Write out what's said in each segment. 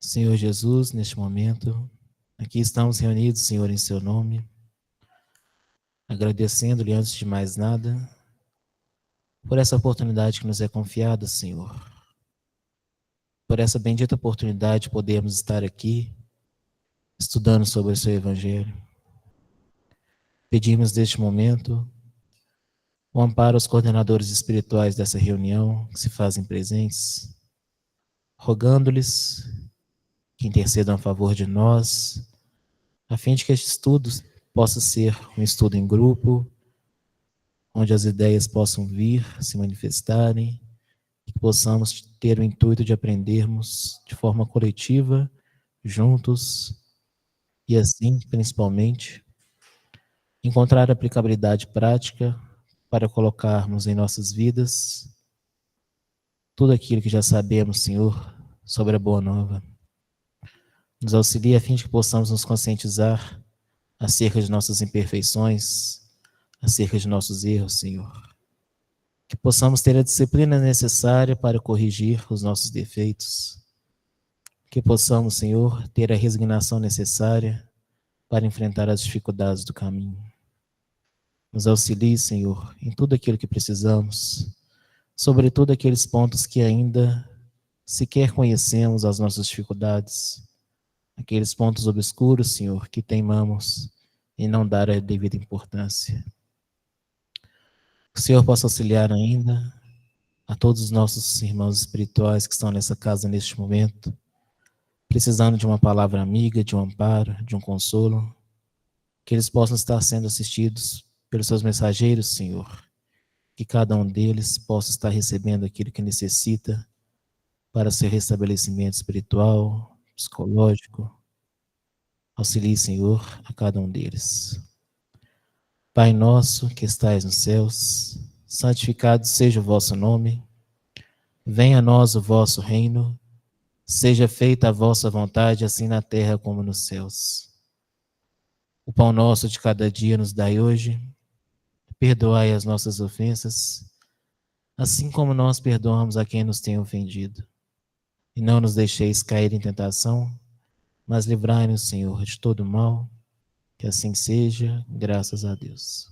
Senhor Jesus, neste momento, aqui estamos reunidos, Senhor, em seu nome, agradecendo-lhe antes de mais nada, por essa oportunidade que nos é confiada, Senhor, por essa bendita oportunidade de podermos estar aqui, estudando sobre o seu Evangelho. Pedimos neste momento o amparo aos coordenadores espirituais dessa reunião, que se fazem presentes, rogando-lhes que intercedam a favor de nós, a fim de que este estudo possa ser um estudo em grupo, onde as ideias possam vir, se manifestarem, e que possamos ter o intuito de aprendermos de forma coletiva, juntos, e assim, principalmente, encontrar aplicabilidade prática para colocarmos em nossas vidas tudo aquilo que já sabemos, Senhor, sobre a Boa Nova. Nos auxilie a fim de que possamos nos conscientizar acerca de nossas imperfeições, acerca de nossos erros, Senhor. Que possamos ter a disciplina necessária para corrigir os nossos defeitos. Que possamos, Senhor, ter a resignação necessária para enfrentar as dificuldades do caminho. Nos auxilie, Senhor, em tudo aquilo que precisamos, sobretudo aqueles pontos que ainda sequer conhecemos as nossas dificuldades, aqueles pontos obscuros, Senhor, que teimamos em não dar a devida importância. Que o Senhor possa auxiliar ainda a todos os nossos irmãos espirituais que estão nessa casa neste momento, precisando de uma palavra amiga, de um amparo, de um consolo, que eles possam estar sendo assistidos pelos seus mensageiros, Senhor, que cada um deles possa estar recebendo aquilo que necessita para seu restabelecimento espiritual, psicológico. Auxilie, Senhor, a cada um deles. Pai nosso que estais nos céus, santificado seja o vosso nome, venha a nós o vosso reino, seja feita a vossa vontade, assim na terra como nos céus. O pão nosso de cada dia nos dai hoje, perdoai as nossas ofensas, assim como nós perdoamos a quem nos tem ofendido. E não nos deixeis cair em tentação, mas livrai-nos, Senhor, de todo mal, que assim seja, graças a Deus.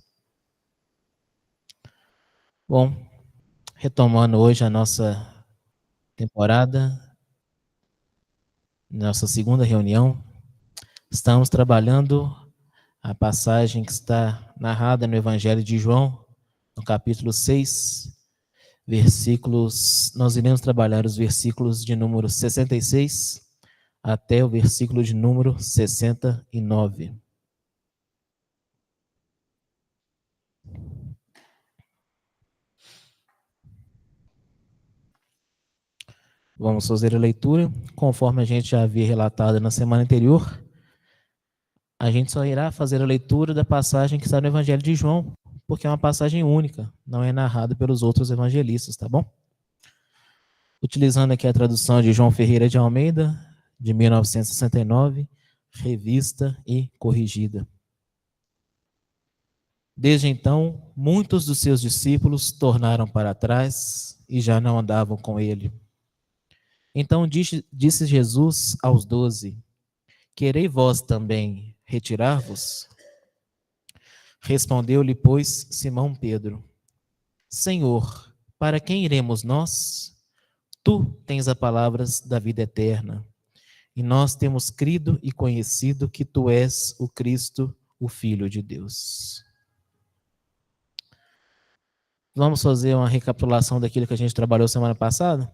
Bom, retomando hoje a nossa temporada, nossa segunda reunião, estamos trabalhando a passagem que está narrada no Evangelho de João, no capítulo 6, nós iremos trabalhar os versículos de número 66 até o versículo de número 69. Vamos fazer a leitura, conforme a gente já havia relatado na semana anterior. A gente só irá fazer a leitura da passagem que está no Evangelho de João, porque é uma passagem única, não é narrada pelos outros evangelistas, tá bom? Utilizando aqui a tradução de João Ferreira de Almeida, de 1969, revista e corrigida. Desde então, muitos dos seus discípulos tornaram para trás e já não andavam com ele. Então disse Jesus aos 12, querei vós também retirar-vos? Respondeu-lhe, pois, Simão Pedro, Senhor, para quem iremos nós? Tu tens as palavras da vida eterna, e nós temos crido e conhecido que tu és o Cristo, o Filho de Deus. Vamos fazer uma recapitulação daquilo que a gente trabalhou semana passada?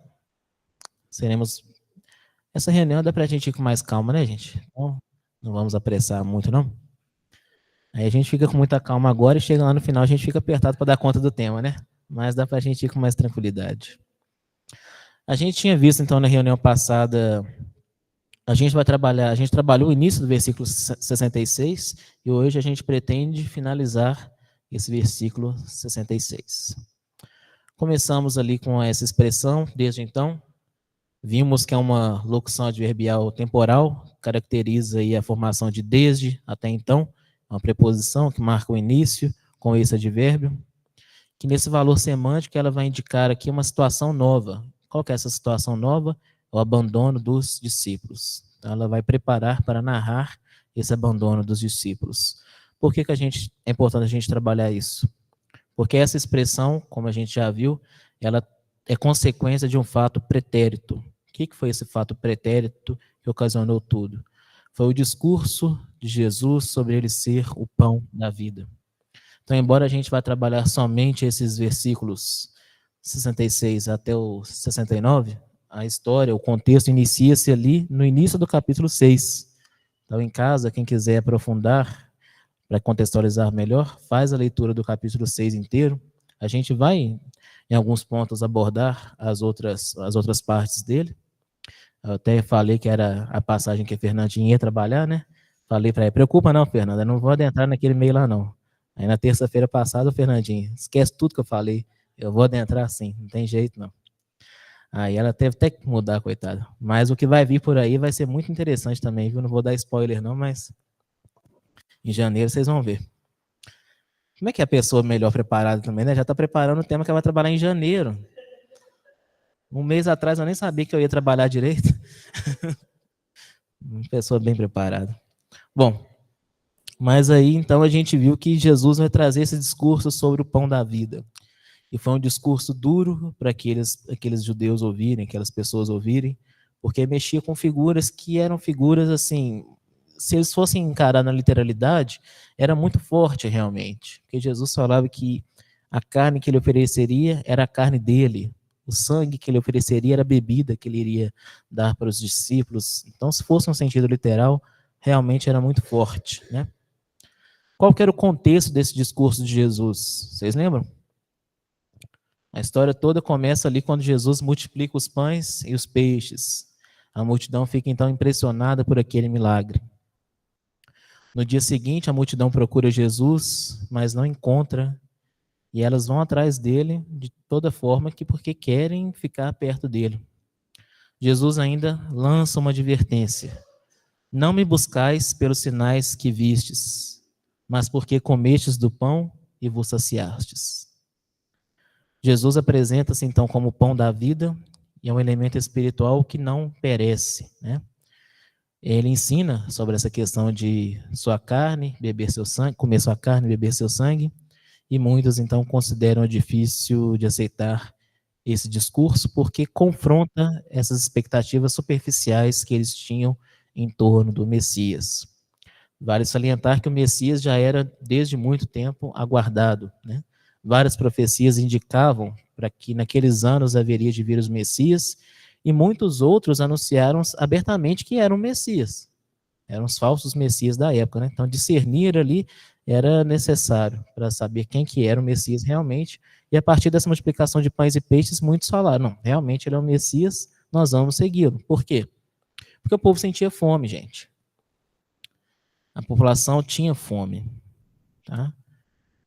Essa reunião dá pra gente ir com mais calma, né, gente? Então, não vamos apressar muito, não. Aí a gente fica com muita calma agora e chega lá no final, a gente fica apertado para dar conta do tema, né? Mas dá pra gente ir com mais tranquilidade. A gente tinha visto, então, na reunião passada, a gente trabalhou o início do versículo 66 e hoje a gente pretende finalizar esse versículo 66. Começamos ali com essa expressão, desde então, vimos que é uma locução adverbial temporal, caracteriza aí a formação de desde até então, uma preposição que marca o início com esse advérbio, que nesse valor semântico ela vai indicar aqui uma situação nova. Qual que é essa situação nova? o abandono dos discípulos. Então, ela vai preparar para narrar esse abandono dos discípulos. Por que é importante a gente trabalhar isso? Porque essa expressão, como a gente já viu, ela é consequência de um fato pretérito. O que foi esse fato pretérito que ocasionou tudo? Foi o discurso de Jesus sobre ele ser o pão da vida. Então, embora a gente vá trabalhar somente esses versículos 66 até o 69, a história, o contexto inicia-se ali no início do capítulo 6. Então, em casa, quem quiser aprofundar, para contextualizar melhor, faz a leitura do capítulo 6 inteiro. A gente vai, em alguns pontos, abordar as outras partes dele. Eu até falei que era a passagem que a Fernandinha ia trabalhar, né? Falei para ela, preocupa não, Fernanda, eu não vou adentrar naquele meio lá, não. Aí na terça-feira passada, Fernandinha, esquece tudo que eu falei, eu vou adentrar sim, não tem jeito não. Aí ela teve até que mudar, coitada. Mas o que vai vir por aí vai ser muito interessante também, viu? Não vou dar spoiler não, mas em janeiro vocês vão ver. Como é que é a pessoa melhor preparada também, né? Já está preparando o tema que ela vai trabalhar em janeiro. Um mês atrás eu nem sabia que eu ia trabalhar direito. Uma pessoa bem preparada. Bom, mas aí então a gente viu que Jesus vai trazer esse discurso sobre o pão da vida. E foi um discurso duro para aqueles judeus ouvirem, aquelas pessoas ouvirem, porque mexia com figuras que eram figuras assim, se eles fossem encarar na literalidade, era muito forte realmente. Porque Jesus falava que a carne que ele ofereceria era a carne dele, o sangue que ele ofereceria era a bebida que ele iria dar para os discípulos. Então, se fosse um sentido literal, realmente era muito forte, né? Qual que era o contexto desse discurso de Jesus? Vocês lembram? A história toda começa ali quando Jesus multiplica os pães e os peixes. A multidão fica então impressionada por aquele milagre. No dia seguinte, a multidão procura Jesus, mas não encontra, e elas vão atrás dele de toda forma, porque querem ficar perto dele. Jesus ainda lança uma advertência: não me buscais pelos sinais que vistes, mas porque comestes do pão e vos saciastes. Jesus apresenta-se então como o pão da vida, e é um elemento espiritual que não perece, né? Ele ensina sobre essa questão de sua carne, beber seu sangue, comer sua carne, beber seu sangue, e muitos então consideram difícil de aceitar esse discurso porque confronta essas expectativas superficiais que eles tinham em torno do Messias. Vale salientar que o Messias já era desde muito tempo aguardado, né? Várias profecias indicavam para que naqueles anos haveria de vir os Messias, e muitos outros anunciaram abertamente que eram Messias. Eram os falsos Messias da época, né? Então, discernir ali era necessário para saber quem que era o Messias realmente. E a partir dessa multiplicação de pães e peixes, muitos falaram: não, realmente ele é o Messias, nós vamos segui-lo. Por quê? Porque o povo sentia fome, gente. A população tinha fome, tá?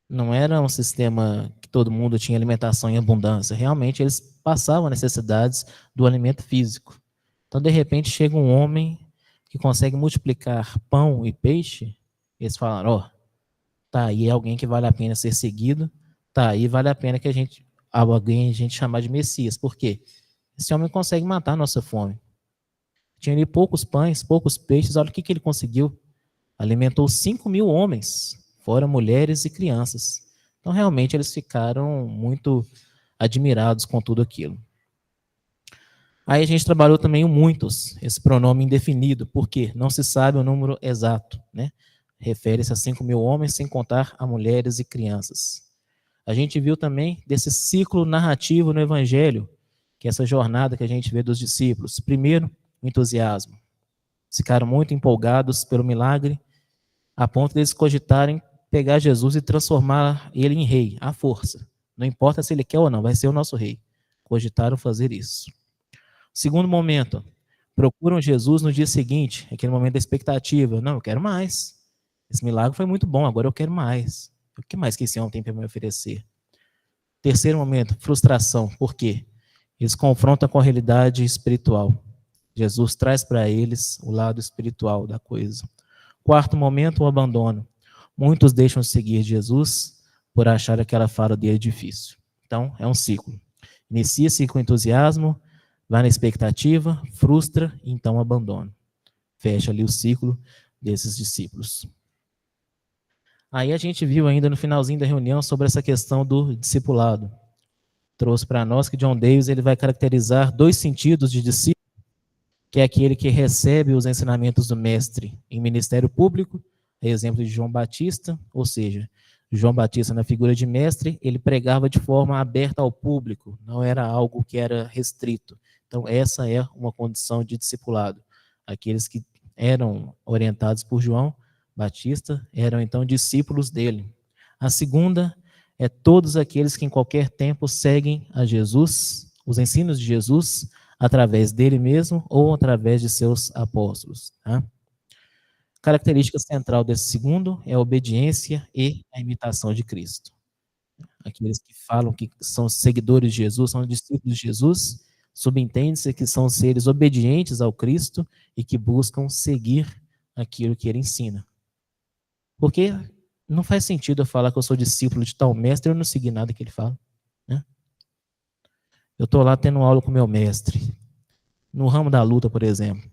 Não era um sistema que todo mundo tinha alimentação em abundância. Realmente eles passavam necessidades do alimento físico. Então, de repente, chega um homem que consegue multiplicar pão e peixe, eles falaram: ó, tá aí alguém que vale a pena ser seguido, tá aí vale a pena que alguém a gente chamar de Messias. Por quê? Esse homem consegue matar a nossa fome. Tinha ali poucos pães, poucos peixes, olha o que ele conseguiu. Alimentou 5.000 homens, fora mulheres e crianças. Então, realmente, eles ficaram muito admirados com tudo aquilo. Aí a gente trabalhou também o muitos, esse pronome indefinido, porque não se sabe o número exato, né? Refere-se a 5.000 homens, sem contar a mulheres e crianças. A gente viu também desse ciclo narrativo no Evangelho, que é essa jornada que a gente vê dos discípulos. Primeiro, o entusiasmo. Ficaram muito empolgados pelo milagre, a ponto de eles cogitarem pegar Jesus e transformar ele em rei, à força. Não importa se ele quer ou não, vai ser o nosso rei. Cogitaram fazer isso. Segundo momento, procuram Jesus no dia seguinte, aquele momento da expectativa. Não, eu quero mais. Esse milagre foi muito bom, agora eu quero mais. O que mais que esse homem tem para me oferecer? Terceiro momento, frustração. Por quê? Eles confrontam com a realidade espiritual. Jesus traz para eles o lado espiritual da coisa. Quarto momento, o abandono. Muitos deixam de seguir Jesus por achar aquela fala dele difícil. Então, é um ciclo. Inicia-se com entusiasmo, vai na expectativa, frustra, e então abandona. Fecha ali o ciclo desses discípulos. Aí a gente viu ainda no finalzinho da reunião sobre essa questão do discipulado. Trouxe para nós que John Davis ele vai caracterizar 2 sentidos de discípulo, que é aquele que recebe os ensinamentos do mestre em ministério público, exemplo de João Batista, ou seja, João Batista na figura de mestre, ele pregava de forma aberta ao público, não era algo que era restrito. Então essa é uma condição de discipulado. Aqueles que eram orientados por João Batista eram então discípulos dele. A segunda é todos aqueles que em qualquer tempo seguem a Jesus, os ensinos de Jesus, através dele mesmo ou através de seus apóstolos. Tá? Característica central desse segundo é a obediência e a imitação de Cristo. Aqueles que falam que são seguidores de Jesus, são discípulos de Jesus, subentende-se que são seres obedientes ao Cristo e que buscam seguir aquilo que ele ensina. Porque não faz sentido eu falar que eu sou discípulo de tal mestre e eu não seguir nada que ele fala. Né? Eu estou lá tendo aula com o meu mestre. No ramo da luta, por exemplo.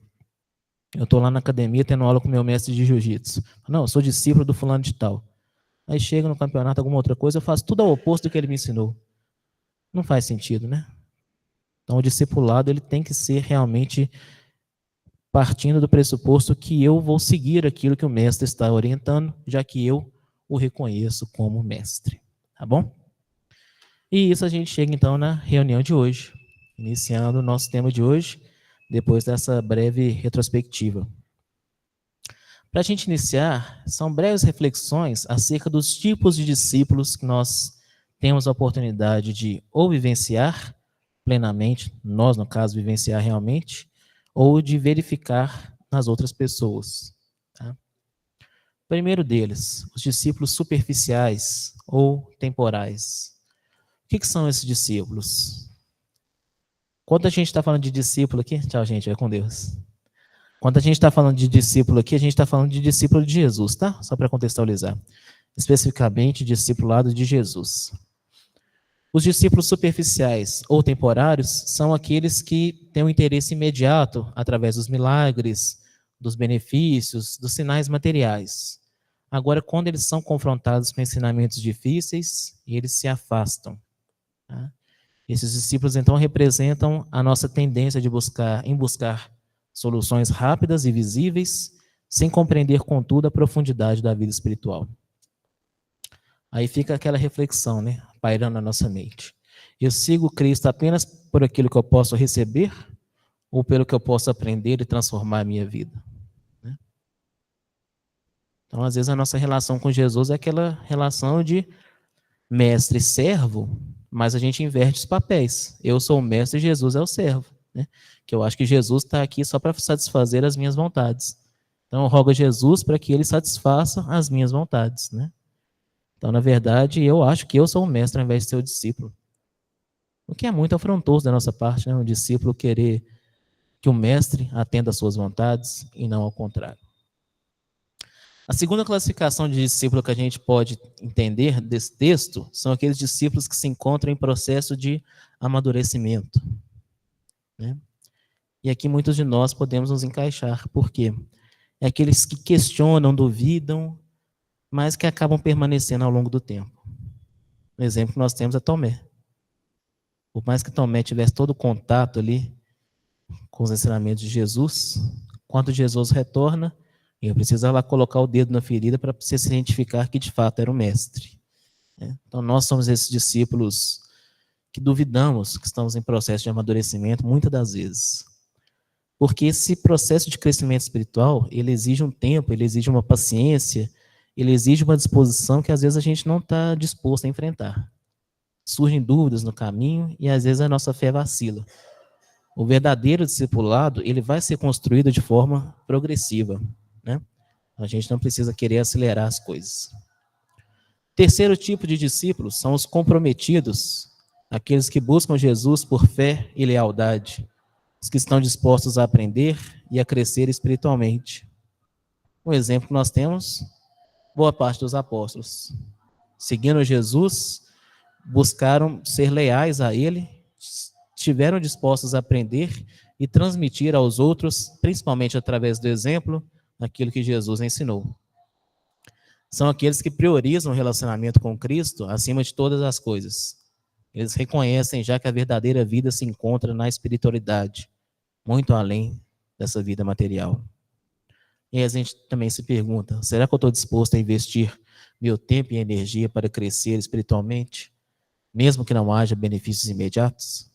Eu estou lá na academia tendo aula com o meu mestre de jiu-jitsu. Não, eu sou discípulo do fulano de tal. Aí chega no campeonato, alguma outra coisa, eu faço tudo ao oposto do que ele me ensinou. Não faz sentido, né? Então o discipulado ele tem que ser realmente partindo do pressuposto que eu vou seguir aquilo que o mestre está orientando, já que eu o reconheço como mestre. Tá bom? E isso a gente chega então na reunião de hoje, iniciando o nosso tema de hoje, depois dessa breve retrospectiva. Para a gente iniciar, são breves reflexões acerca dos tipos de discípulos que nós temos a oportunidade de ou vivenciar plenamente, nós no caso vivenciar realmente, ou de verificar nas outras pessoas. Tá? Primeiro deles, os discípulos superficiais ou temporais. O que são esses discípulos? Quando a gente está falando de discípulo aqui, tchau gente, vai com Deus. Quando a gente está falando de discípulo aqui, a gente está falando de discípulo de Jesus, tá? Só para contextualizar. Especificamente, discipulado de Jesus. Os discípulos superficiais ou temporários são aqueles que têm um interesse imediato através dos milagres, dos benefícios, dos sinais materiais. Agora, quando eles são confrontados com ensinamentos difíceis, eles se afastam. Tá? Esses discípulos, então, representam a nossa tendência de buscar soluções rápidas e visíveis, sem compreender, contudo, a profundidade da vida espiritual. Aí fica aquela reflexão, né, pairando na nossa mente. Eu sigo Cristo apenas por aquilo que eu posso receber ou pelo que eu posso aprender e transformar a minha vida? Né? Então, às vezes, a nossa relação com Jesus é aquela relação de mestre e servo, mas a gente inverte os papéis. Eu sou o mestre e Jesus é o servo. Né? Que eu acho que Jesus está aqui só para satisfazer as minhas vontades. Então, eu rogo a Jesus para que ele satisfaça as minhas vontades. Né? Então, na verdade, eu acho que eu sou o mestre ao invés de ser o discípulo. O que é muito afrontoso da nossa parte, né? Um discípulo querer que o mestre atenda às suas vontades e não ao contrário. A segunda classificação de discípulo que a gente pode entender desse texto são aqueles discípulos que se encontram em processo de amadurecimento. Né? E aqui muitos de nós podemos nos encaixar. Por quê? É aqueles que questionam, duvidam, mas que acabam permanecendo ao longo do tempo. O exemplo que nós temos é Tomé. Por mais que Tomé tivesse todo o contato ali com os ensinamentos de Jesus, quando Jesus retorna, ele precisa lá colocar o dedo na ferida para se identificar que de fato era o mestre. Então nós somos esses discípulos que duvidamos, que estamos em processo de amadurecimento muitas das vezes. Porque esse processo de crescimento espiritual, ele exige um tempo, ele exige uma paciência, ele exige uma disposição que às vezes a gente não está disposto a enfrentar. Surgem dúvidas no caminho e às vezes a nossa fé vacila. O verdadeiro discipulado, ele vai ser construído de forma progressiva. Né? A gente não precisa querer acelerar as coisas. Terceiro tipo de discípulos são os comprometidos, aqueles que buscam Jesus por fé e lealdade, os que estão dispostos a aprender e a crescer espiritualmente. Um exemplo que nós temos, boa parte dos apóstolos. Seguindo Jesus, buscaram ser leais a ele, estiveram dispostos a aprender e transmitir aos outros, principalmente através do exemplo, aquilo que Jesus ensinou. São aqueles que priorizam o relacionamento com Cristo acima de todas as coisas. Eles reconhecem já que a verdadeira vida se encontra na espiritualidade, muito além dessa vida material. E aí a gente também se pergunta, será que eu estou disposto a investir meu tempo e energia para crescer espiritualmente, mesmo que não haja benefícios imediatos?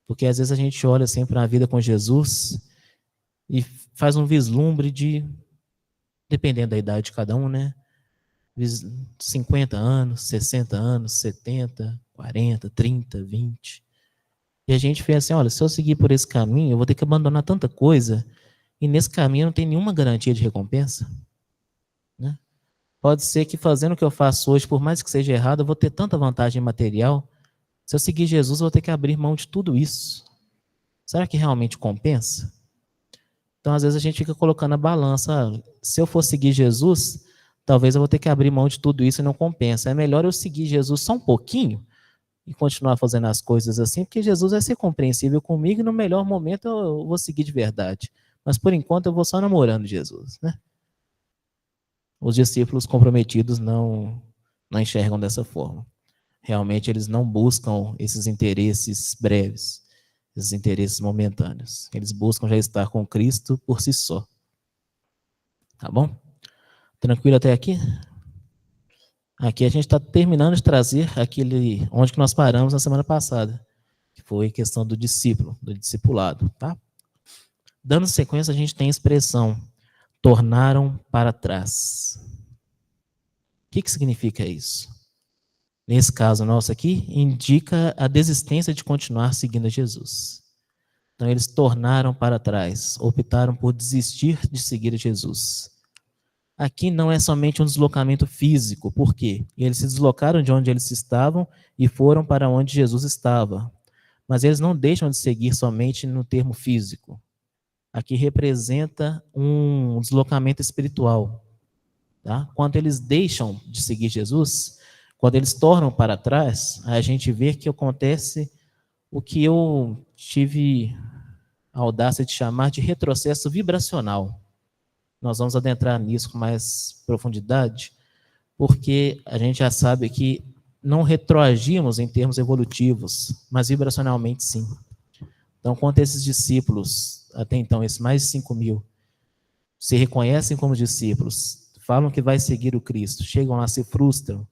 Porque às vezes a gente olha sempre na vida com Jesus e faz um vislumbre de, dependendo da idade de cada um, né? 50 anos, 60 anos, 70, 40, 30, 20. E a gente fez assim, olha, se eu seguir por esse caminho, eu vou ter que abandonar tanta coisa, e nesse caminho não tem nenhuma garantia de recompensa. Né? Pode ser que fazendo o que eu faço hoje, por mais que seja errado, eu vou ter tanta vantagem material. Se eu seguir Jesus, eu vou ter que abrir mão de tudo isso. Será que realmente compensa? Então, às vezes, a gente fica colocando a balança. Se eu for seguir Jesus, talvez eu vou ter que abrir mão de tudo isso e não compensa. É melhor eu seguir Jesus só um pouquinho e continuar fazendo as coisas assim, porque Jesus vai ser compreensível comigo e no melhor momento eu vou seguir de verdade. Mas, por enquanto, eu vou só namorando Jesus, né? Os discípulos comprometidos não enxergam dessa forma. Realmente, eles não buscam esses interesses breves, esses interesses momentâneos. Eles buscam já estar com Cristo por si só. Tá bom? Tranquilo até aqui? Aqui a gente está terminando de trazer aquele onde que nós paramos na semana passada, que foi a questão do discípulo, do discipulado, tá? Dando sequência, a gente tem a expressão tornaram para trás. O que significa isso? Nesse caso nosso aqui, indica a desistência de continuar seguindo a Jesus. Então, eles tornaram para trás, optaram por desistir de seguir a Jesus. Aqui não é somente um deslocamento físico, por quê? Eles se deslocaram de onde eles estavam e foram para onde Jesus estava. Mas eles não deixam de seguir somente no termo físico. Aqui representa um deslocamento espiritual. Tá? Quando eles deixam de seguir Jesus, quando eles tornam para trás, a gente vê que acontece o que eu tive a audácia de chamar de retrocesso vibracional. Nós vamos adentrar nisso com mais profundidade, porque a gente já sabe que não retroagimos em termos evolutivos, mas vibracionalmente sim. Então, quando esses discípulos, até então, esses mais de 5.000, se reconhecem como discípulos, falam que vai seguir o Cristo, chegam lá, se frustram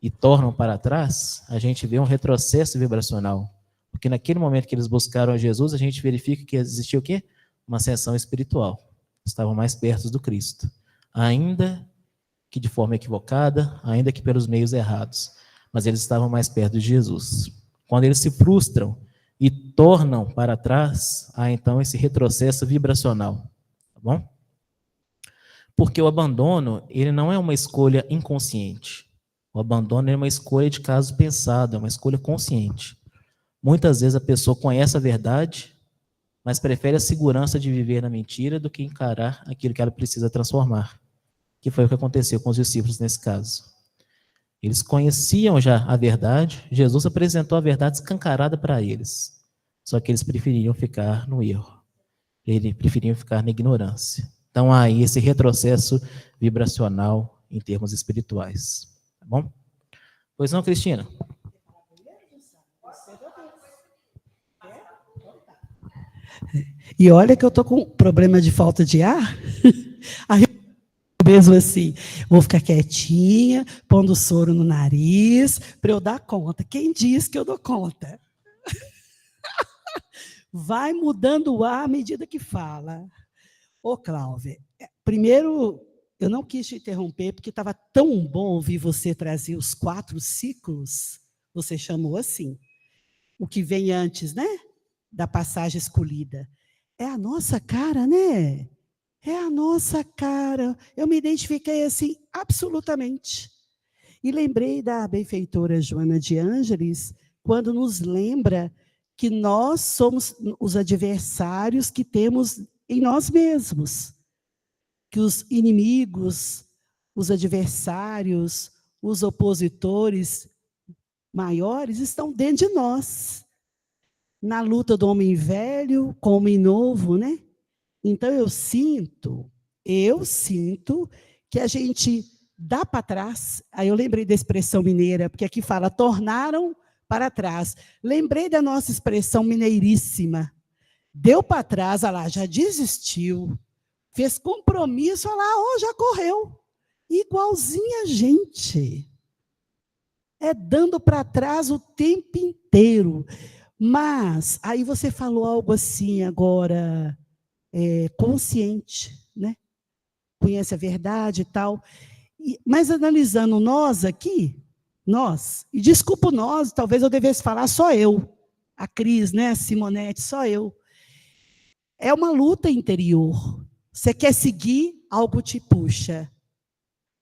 e tornam para trás, a gente vê um retrocesso vibracional. Porque naquele momento que eles buscaram a Jesus, a gente verifica que existia o quê? Uma ascensão espiritual. Estavam mais perto do Cristo. Ainda que de forma equivocada, ainda que pelos meios errados. Mas eles estavam mais perto de Jesus. Quando eles se frustram e tornam para trás, há então esse retrocesso vibracional. Tá bom? Porque o abandono, ele não é uma escolha inconsciente. O abandono é uma escolha de caso pensado, é uma escolha consciente. Muitas vezes a pessoa conhece a verdade, mas prefere a segurança de viver na mentira do que encarar aquilo que ela precisa transformar. Que foi o que aconteceu com os discípulos nesse caso. Eles conheciam já a verdade, Jesus apresentou a verdade escancarada para eles. Só que eles preferiam ficar no erro. Eles preferiam ficar na ignorância. Então há aí esse retrocesso vibracional em termos espirituais. Tá bom? Pois não, Cristina? E olha que eu estou com problema de falta de ar. Aí mesmo assim, vou ficar quietinha, pondo soro no nariz, para eu dar conta. Quem diz que eu dou conta? Vai mudando o ar à medida que fala. Ô, Cláudia, primeiro, eu não quis te interromper, porque estava tão bom ouvir você trazer os 4 ciclos, você chamou assim, o que vem antes, né? Da passagem escolhida. É a nossa cara, né? É a nossa cara. Eu me identifiquei assim, absolutamente. E lembrei da benfeitora Joana de Ângeles, quando nos lembra que nós somos os adversários que temos em nós mesmos. Que os inimigos, os adversários, os opositores maiores estão dentro de nós. na luta do homem velho com o homem novo, né? Então, eu sinto que a gente dá para trás. Aí eu lembrei da expressão mineira, porque aqui fala, tornaram para trás. Lembrei da nossa expressão mineiríssima. Deu para trás, olha lá, já desistiu, fez compromisso, olha lá, oh, já correu. Igualzinho a gente. É dando para trás o tempo inteiro. Mas, aí você falou algo assim agora, consciente, né? Conhece a verdade e tal. Mas analisando nós aqui, nós, e desculpa nós, talvez eu devesse falar só eu, a Cris, né, a Simonete, só eu. É uma luta interior. Você quer seguir, algo te puxa.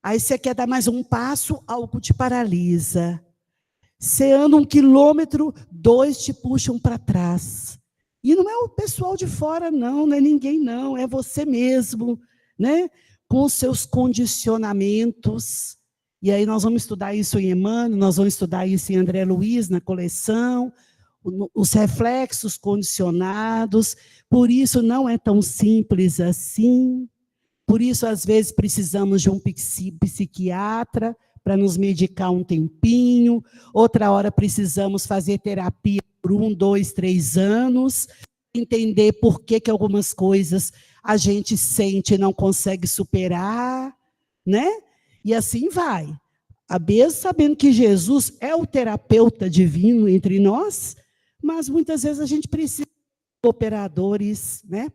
Aí você quer dar mais um passo, algo te paralisa. Você anda 1 quilômetro, 2 te puxam para trás. E não é o pessoal de fora, não é ninguém, não. É você mesmo, né? Com os seus condicionamentos. E aí nós vamos estudar isso em Emmanuel, nós vamos estudar isso em André Luiz, na coleção, os reflexos condicionados. Por isso não é tão simples assim. Por isso, às vezes, precisamos de um psiquiatra para nos medicar um tempinho. Outra hora, precisamos fazer terapia por 1, 2, 3 anos, entender por que algumas coisas a gente sente e não consegue superar, né? E assim vai. Mesmo sabendo que Jesus é o terapeuta divino entre nós, mas muitas vezes a gente precisa de operadores, né?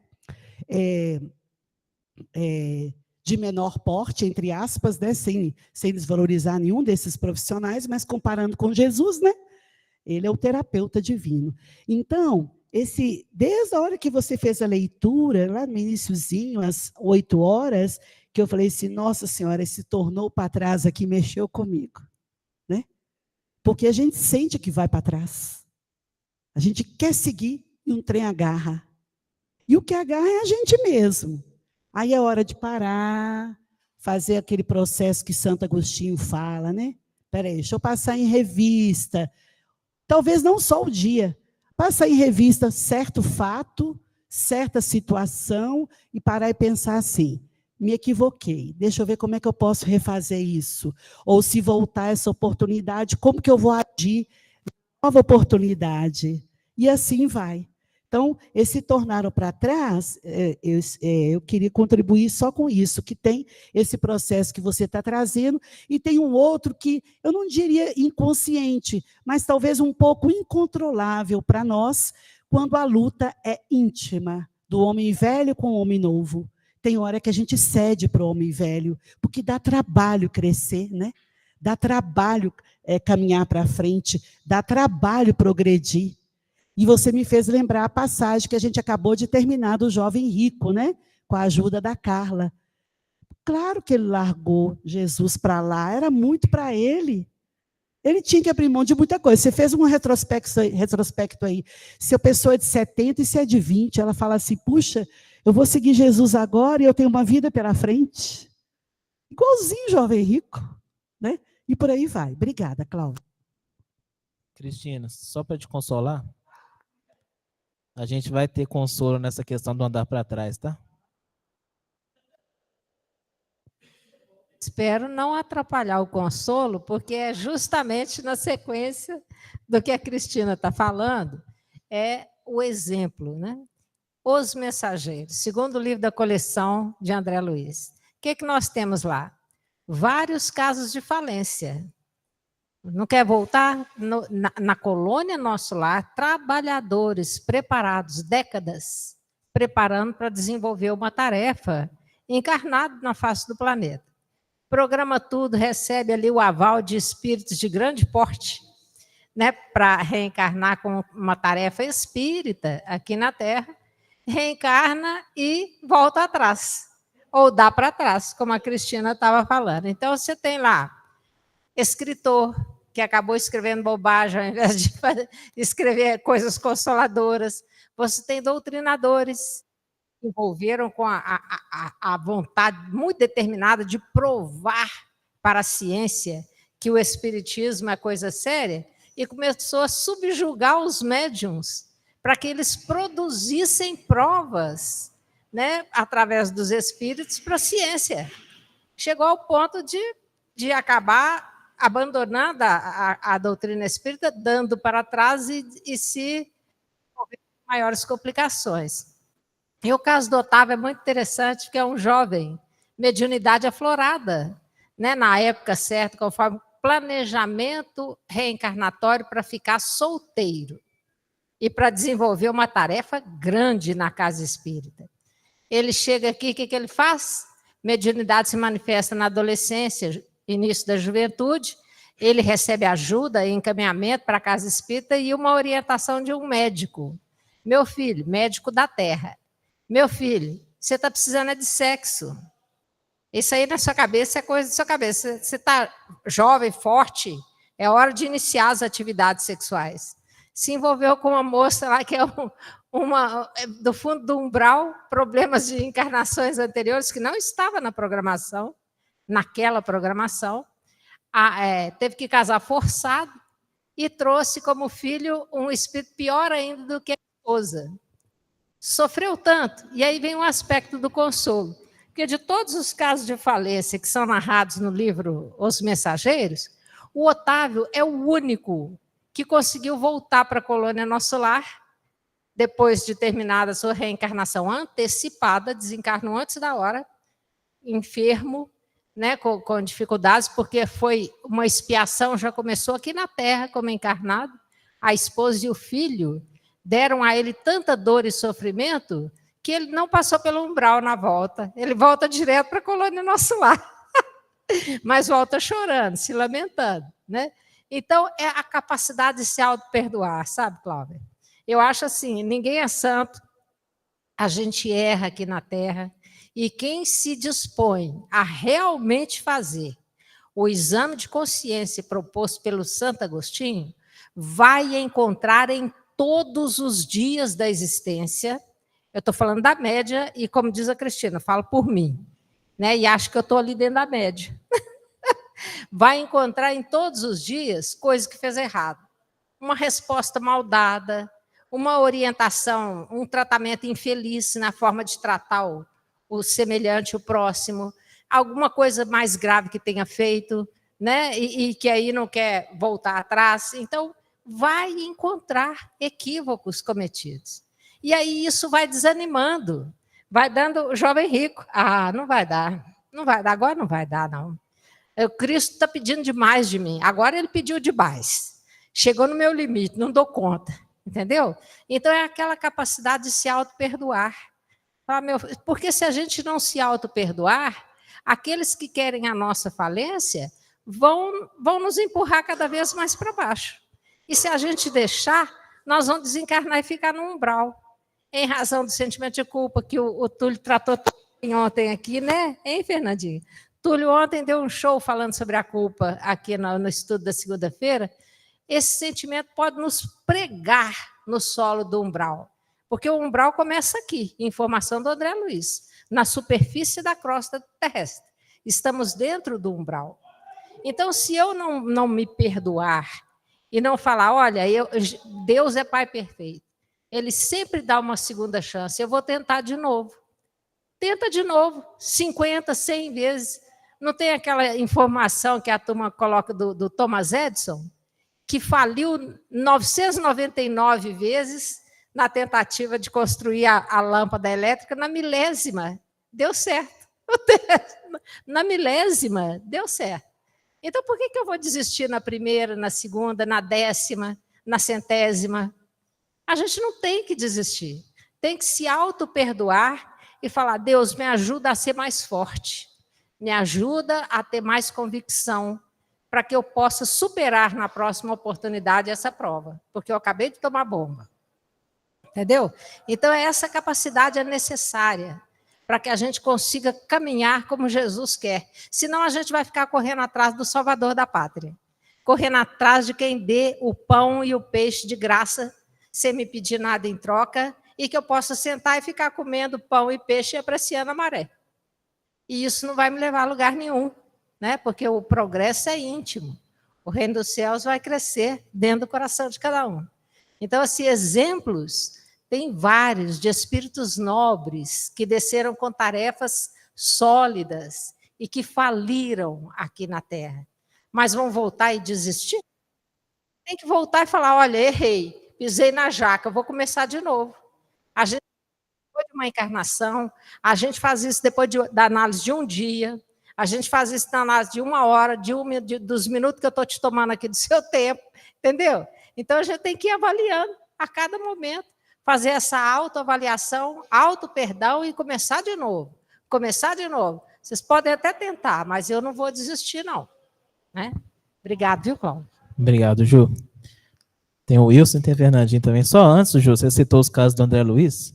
De menor porte, entre aspas, né? sem desvalorizar nenhum desses profissionais, mas comparando com Jesus, né? Ele é o terapeuta divino. Então, desde a hora que você fez a leitura, lá no iniciozinho, às 8 horas, que eu falei assim, nossa senhora, se tornou para trás aqui, mexeu comigo. Né? Porque a gente sente que vai para trás. A gente quer seguir e um trem agarra. E o que agarra é a gente mesmo. Aí é hora de parar, fazer aquele processo que Santo Agostinho fala, né? Peraí, deixa eu passar em revista. Talvez não só o dia. Passar em revista certo fato, certa situação, e parar e pensar assim, me equivoquei, deixa eu ver como é que eu posso refazer isso. Ou se voltar essa oportunidade, como que eu vou agir na nova oportunidade? E assim vai. Então, esse tornaram para trás, eu queria contribuir só com isso, que tem esse processo que você está trazendo, e tem um outro que, eu não diria inconsciente, mas talvez um pouco incontrolável para nós, quando a luta é íntima, do homem velho com o homem novo. Tem hora que a gente cede para o homem velho, porque dá trabalho crescer, né? Dá trabalho caminhar para frente, dá trabalho progredir. E você me fez lembrar a passagem que a gente acabou de terminar do jovem rico, né? Com a ajuda da Carla. Claro que ele largou Jesus para lá, era muito para ele. Ele tinha que abrir mão de muita coisa. Você fez um retrospecto aí. Se a pessoa é de 70 e se é de 20, ela fala assim, puxa, eu vou seguir Jesus agora e eu tenho uma vida pela frente. Igualzinho jovem rico, né? E por aí vai. Obrigada, Cláudia. Cristina, só para te consolar, a gente vai ter consolo nessa questão do andar para trás, tá? Espero não atrapalhar o consolo, porque é justamente na sequência do que a Cristina está falando, é o exemplo, né? Os Mensageiros, segundo livro da coleção de André Luiz. O que nós temos lá? Vários casos de falência. Não quer voltar? Na colônia Nosso Lar, trabalhadores preparados, décadas, preparando para desenvolver uma tarefa, encarnado na face do planeta. Programa tudo, recebe ali o aval de espíritos de grande porte, né, para reencarnar com uma tarefa espírita aqui na Terra, reencarna e volta atrás, ou dá para trás, como a Cristina estava falando. Então, você tem lá escritor que acabou escrevendo bobagem ao invés de escrever coisas consoladoras. Você tem doutrinadores que envolveram com a vontade muito determinada de provar para a ciência que o espiritismo é coisa séria e começou a subjugar os médiums para que eles produzissem provas, né, através dos espíritos para a ciência. Chegou ao ponto de acabar abandonando a doutrina espírita, dando para trás e se envolvendo em maiores complicações. E o caso do Otávio é muito interessante, porque é um jovem, mediunidade aflorada, né, na época certa, conforme planejamento reencarnatório para ficar solteiro e para desenvolver uma tarefa grande na casa espírita. Ele chega aqui, o que ele faz? Mediunidade se manifesta na adolescência, início da juventude, ele recebe ajuda e encaminhamento para a casa espírita e uma orientação de um médico. Meu filho, médico da terra, meu filho, você está precisando de sexo. Isso aí na sua cabeça é coisa da sua cabeça. Você está jovem, forte, é hora de iniciar as atividades sexuais. Se envolveu com uma moça lá que é do fundo do umbral, problemas de encarnações anteriores que não estava na programação, naquela programação, teve que casar forçado e trouxe como filho um espírito pior ainda do que a esposa. Sofreu tanto, e aí vem um aspecto do consolo, porque de todos os casos de falência que são narrados no livro Os Mensageiros, o Otávio é o único que conseguiu voltar para a colônia Nosso Lar, depois de terminada a sua reencarnação antecipada, desencarnou antes da hora, enfermo, né, com dificuldades, porque foi uma expiação, já começou aqui na Terra como encarnado, a esposa e o filho deram a ele tanta dor e sofrimento que ele não passou pelo umbral na volta, ele volta direto para a colônia Nosso Lar, mas volta chorando, se lamentando, né? Então, é a capacidade de se auto-perdoar, sabe, Cláudia? Eu acho assim, ninguém é santo, a gente erra aqui na Terra, e quem se dispõe a realmente fazer o exame de consciência proposto pelo Santo Agostinho, vai encontrar em todos os dias da existência, eu estou falando da média, e como diz a Cristina, eu falo por mim, né? E acho que eu estou ali dentro da média. Vai encontrar em todos os dias coisa que fez errado. Uma resposta mal dada, uma orientação, um tratamento infeliz na forma de tratar o semelhante, o próximo, alguma coisa mais grave que tenha feito, né? E que aí não quer voltar atrás. Então, vai encontrar equívocos cometidos. E aí isso vai desanimando, vai dando o jovem rico. Não vai dar, agora não vai dar, não. O Cristo está pedindo demais de mim, agora ele pediu demais. Chegou no meu limite, não dou conta, entendeu? Então é aquela capacidade de se auto-perdoar. Porque se a gente não se auto-perdoar, aqueles que querem a nossa falência vão nos empurrar cada vez mais para baixo. E se a gente deixar, nós vamos desencarnar e ficar no umbral. Em razão do sentimento de culpa que o Túlio tratou ontem aqui, né? Hein, Fernandinho? Túlio ontem deu um show falando sobre a culpa aqui no estudo da segunda-feira. Esse sentimento pode nos pregar no solo do umbral. Porque o umbral começa aqui, informação do André Luiz, na superfície da crosta terrestre. Estamos dentro do umbral. Então, se eu não me perdoar e não falar, olha, Deus é Pai perfeito, Ele sempre dá uma segunda chance, eu vou tentar de novo. Tenta de novo, 50, 100 vezes. Não tem aquela informação que a turma coloca do Thomas Edison, que faliu 999 vezes na tentativa de construir a lâmpada elétrica, na milésima deu certo. Na milésima deu certo. Então, por que eu vou desistir na primeira, na segunda, na 10ª, na 100ª? A gente não tem que desistir. Tem que se auto-perdoar e falar, Deus, me ajuda a ser mais forte. Me ajuda a ter mais convicção para que eu possa superar na próxima oportunidade essa prova, porque eu acabei de tomar bomba. Entendeu? Então, essa capacidade é necessária para que a gente consiga caminhar como Jesus quer. Senão, a gente vai ficar correndo atrás do Salvador da pátria, correndo atrás de quem dê o pão e o peixe de graça, sem me pedir nada em troca, e que eu possa sentar e ficar comendo pão e peixe e apreciando a maré. E isso não vai me levar a lugar nenhum, né? Porque o progresso é íntimo. O reino dos céus vai crescer dentro do coração de cada um. Então, assim, exemplos tem vários de espíritos nobres que desceram com tarefas sólidas e que faliram aqui na Terra. Mas vão voltar e desistir? Tem que voltar e falar, olha, errei, pisei na jaca, vou começar de novo. A gente, depois de uma encarnação, a gente faz isso depois da análise de um dia, a gente faz isso na análise de 1 hora, dos minutos que eu estou te tomando aqui do seu tempo, entendeu? Então, a gente tem que ir avaliando a cada momento, fazer essa autoavaliação, auto-perdão e começar de novo. Começar de novo. Vocês podem até tentar, mas eu não vou desistir, não. Né? Obrigado, viu, Cláudio? Obrigado, Ju. Tem o Wilson e tem a Fernandinha também. Só antes, Ju, você citou os casos do André Luiz.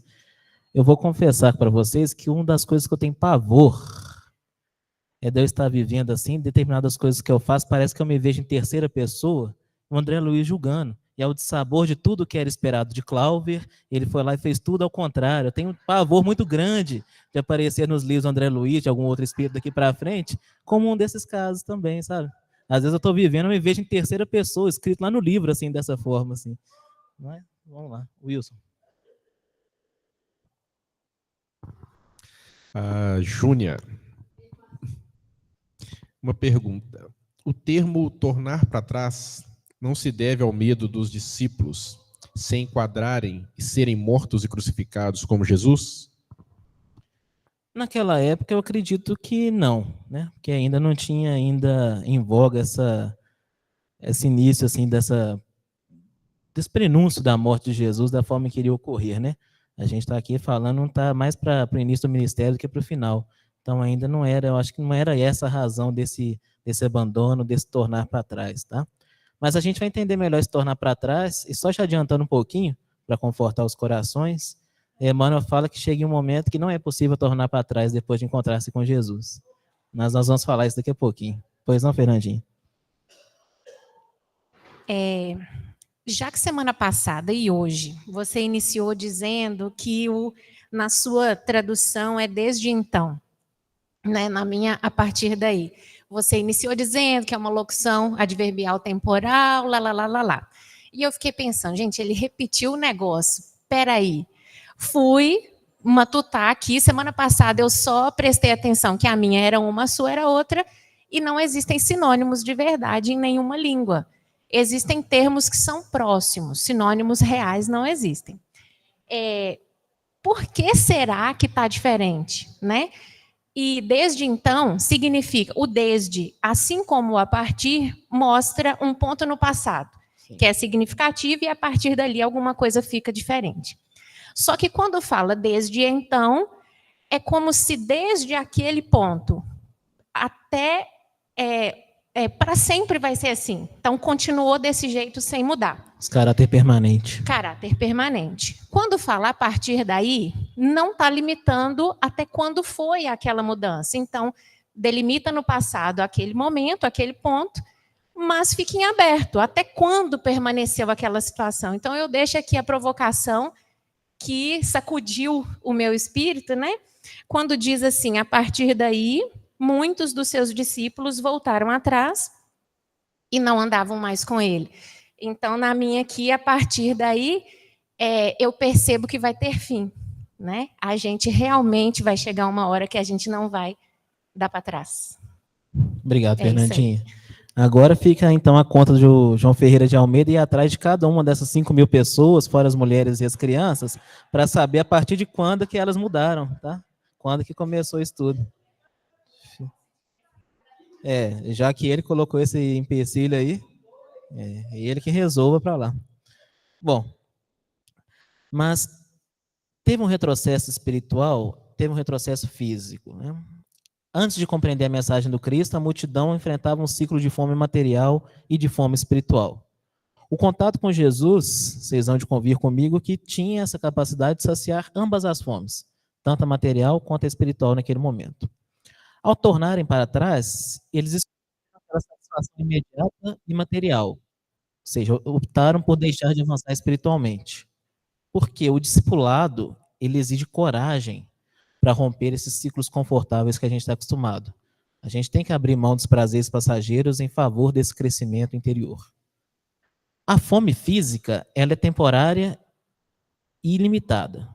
Eu vou confessar para vocês que uma das coisas que eu tenho pavor é de eu estar vivendo assim, determinadas coisas que eu faço, parece que eu me vejo em terceira pessoa, o André Luiz julgando. E é o dissabor de tudo que era esperado de Cláudio, ele foi lá e fez tudo ao contrário. Eu tenho um pavor muito grande de aparecer nos livros do André Luiz, de algum outro espírito daqui para frente, como um desses casos também, sabe? Às vezes eu estou vivendo, eu me vejo em terceira pessoa, escrito lá no livro, assim, dessa forma, assim. Mas, vamos lá, Wilson. Júnia, uma pergunta. O termo tornar para trás não se deve ao medo dos discípulos se enquadrarem e serem mortos e crucificados como Jesus? Naquela época eu acredito que não, né? Porque ainda não tinha ainda em voga esse início assim desse prenúncio da morte de Jesus da forma que iria ocorrer, né? A gente está aqui falando, não está mais para o início do ministério do que para o final. Então ainda não era, eu acho que não era essa a razão desse abandono, desse tornar para trás, tá? Mas a gente vai entender melhor esse tornar para trás, e só te adiantando um pouquinho, para confortar os corações, Emmanuel fala que chega um momento que não é possível tornar para trás depois de encontrar-se com Jesus. Mas nós vamos falar isso daqui a pouquinho. Pois não, Fernandinho? Já que semana passada e hoje você iniciou dizendo que na sua tradução é desde então, né? Na minha, a partir daí. Você iniciou dizendo que é uma locução adverbial temporal, lá. E eu fiquei pensando, gente, ele repetiu o negócio. Peraí, fui matutar aqui, semana passada eu só prestei atenção que a minha era uma, a sua era outra, e não existem sinônimos de verdade em nenhuma língua. Existem termos que são próximos, sinônimos reais não existem. Por que será que está diferente, né? E desde então significa o desde, assim como o a partir, mostra um ponto no passado, que é significativo e a partir dali alguma coisa fica diferente. Só que quando fala desde então, é como se desde aquele ponto até para sempre vai ser assim. Então continuou desse jeito sem mudar. Caráter permanente. Caráter permanente. Quando fala a partir daí, não está limitando até quando foi aquela mudança. Então, delimita no passado aquele momento, aquele ponto, mas fica em aberto. Até quando permaneceu aquela situação? Então, eu deixo aqui a provocação que sacudiu o meu espírito, né? Quando diz assim, a partir daí, muitos dos seus discípulos voltaram atrás e não andavam mais com ele. Então, na minha aqui, a partir daí, eu percebo que vai ter fim, né? A gente realmente vai chegar uma hora que a gente não vai dar para trás. Obrigado, Fernandinha. Agora fica, então, a conta do João Ferreira de Almeida ir atrás de cada uma dessas 5.000 pessoas, fora as mulheres e as crianças, para saber a partir de quando que elas mudaram, tá? Quando que começou o estudo. Já que ele colocou esse empecilho aí, ele que resolva para lá. Bom, mas teve um retrocesso espiritual, teve um retrocesso físico, né? Antes de compreender a mensagem do Cristo, a multidão enfrentava um ciclo de fome material e de fome espiritual. O contato com Jesus, vocês vão de convir comigo, que tinha essa capacidade de saciar ambas as fomes, tanto a material quanto a espiritual naquele momento. Ao tornarem para trás, eles escolheram aquela satisfação imediata e material, ou seja, optaram por deixar de avançar espiritualmente. Porque o discipulado, ele exige coragem para romper esses ciclos confortáveis que a gente está acostumado. A gente tem que abrir mão dos prazeres passageiros em favor desse crescimento interior. A fome física, ela é temporária e ilimitada.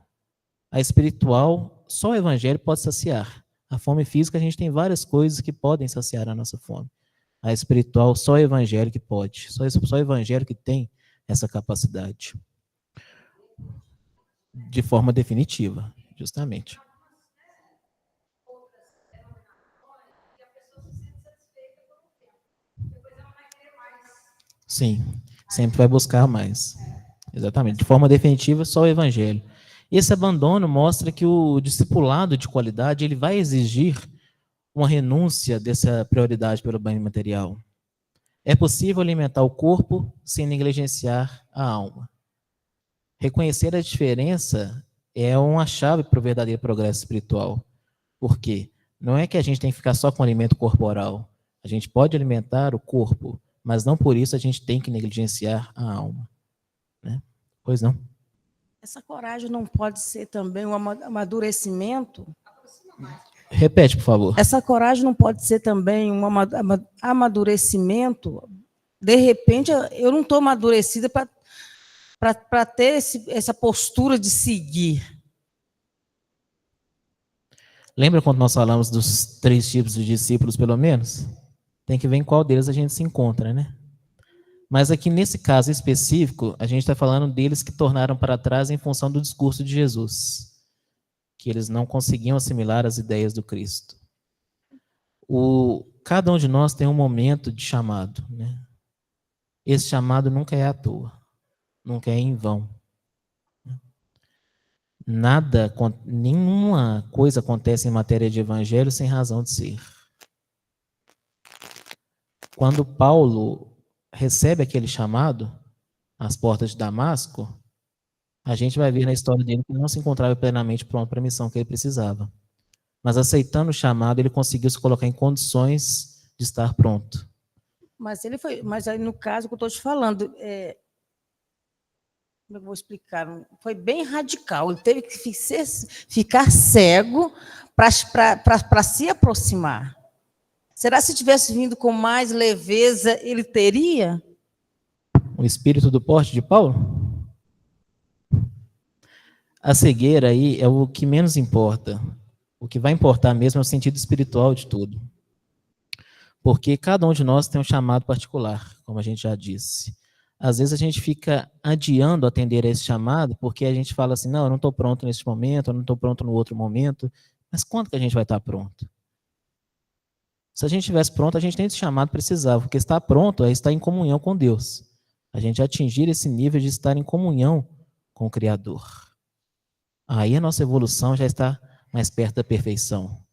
A espiritual, só o evangelho pode saciar. A fome física, a gente tem várias coisas que podem saciar a nossa fome. A espiritual, só o evangelho que pode. Só o evangelho que tem essa capacidade. De forma definitiva, justamente. Sim, sempre vai buscar mais. Exatamente. De forma definitiva, só o evangelho. Esse abandono mostra que o discipulado de qualidade ele vai exigir uma renúncia dessa prioridade pelo bem material. É possível alimentar o corpo sem negligenciar a alma. Reconhecer a diferença é uma chave para o verdadeiro progresso espiritual. Por quê? Não é que a gente tem que ficar só com alimento corporal. A gente pode alimentar o corpo, mas não por isso a gente tem que negligenciar a alma. Né? Pois não? Essa coragem não pode ser também um amadurecimento? Repete, por favor. Essa coragem não pode ser também um amadurecimento? De repente, eu não estou amadurecida para ter essa postura de seguir. Lembra quando nós falamos dos 3 tipos de discípulos, pelo menos? Tem que ver em qual deles a gente se encontra, né? Mas aqui, nesse caso específico, a gente está falando deles que tornaram para trás em função do discurso de Jesus, que eles não conseguiam assimilar as ideias do Cristo. Cada um de nós tem um momento de chamado, né? Esse chamado nunca é à toa, nunca é em vão. Nenhuma coisa acontece em matéria de evangelho sem razão de ser. Quando Paulo recebe aquele chamado, às portas de Damasco, a gente vai ver na história dele que não se encontrava plenamente pronto para a missão que ele precisava. Mas aceitando o chamado, ele conseguiu se colocar em condições de estar pronto. Mas aí no caso que eu estou te falando, como eu vou explicar? Foi bem radical. Ele teve que ficar cego para se aproximar. Será que se tivesse vindo com mais leveza, ele teria? O espírito do porte de Paulo? A cegueira aí é o que menos importa. O que vai importar mesmo é o sentido espiritual de tudo. Porque cada um de nós tem um chamado particular, como a gente já disse. Às vezes a gente fica adiando atender a esse chamado, porque a gente fala assim, não, eu não estou pronto nesse momento, eu não estou pronto no outro momento. Mas quando que a gente vai estar pronto? Se a gente estivesse pronto, a gente nem esse chamado precisava, porque estar pronto é estar em comunhão com Deus. A gente atingir esse nível de estar em comunhão com o Criador. Aí a nossa evolução já está mais perto da perfeição.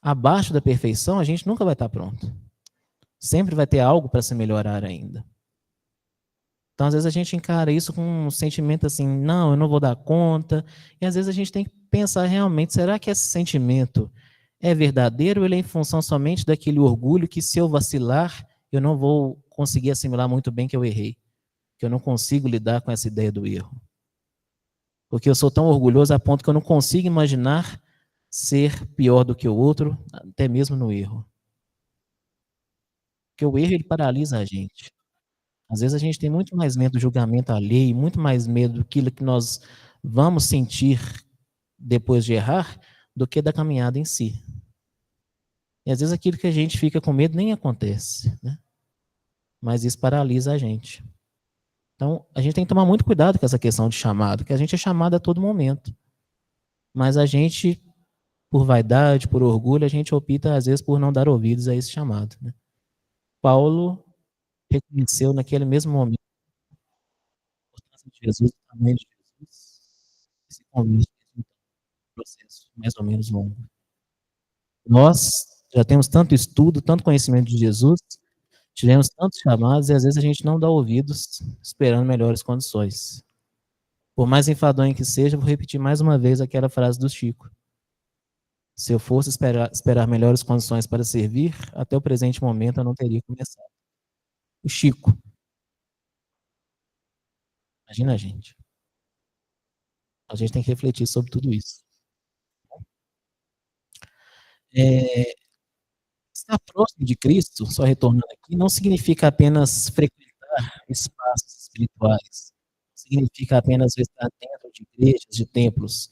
Abaixo da perfeição, a gente nunca vai estar pronto. Sempre vai ter algo para se melhorar ainda. Então, às vezes, a gente encara isso com um sentimento assim, não, eu não vou dar conta. E, às vezes, a gente tem que pensar realmente, será que esse sentimento é verdadeiro ou ele é em função somente daquele orgulho que, se eu vacilar, eu não vou conseguir assimilar muito bem que eu errei, que eu não consigo lidar com essa ideia do erro. Porque eu sou tão orgulhoso a ponto que eu não consigo imaginar ser pior do que o outro, até mesmo no erro. Porque o erro, ele paralisa a gente. Às vezes a gente tem muito mais medo do julgamento alheio, muito mais medo daquilo que nós vamos sentir depois de errar, do que da caminhada em si. E às vezes aquilo que a gente fica com medo nem acontece, né? Mas isso paralisa a gente. Então, a gente tem que tomar muito cuidado com essa questão de chamado, porque a gente é chamado a todo momento. Mas a gente, por vaidade, por orgulho, a gente opta, às vezes, por não dar ouvidos a esse chamado, né? Paulo reconheceu naquele mesmo momento a importância de Jesus, o tamanho de Jesus, e se converte em um processo mais ou menos longo. Nós já temos tanto estudo, tanto conhecimento de Jesus, tivemos tantos chamados e às vezes a gente não dá ouvidos esperando melhores condições. Por mais enfadonho que seja, vou repetir mais uma vez aquela frase do Chico. Se eu fosse esperar melhores condições para servir, até o presente momento eu não teria começado. O Chico. Imagina a gente. A gente tem que refletir sobre tudo isso. Estar próximo de Cristo, só retornando aqui, não significa apenas frequentar espaços espirituais. Não significa apenas estar dentro de igrejas, de templos,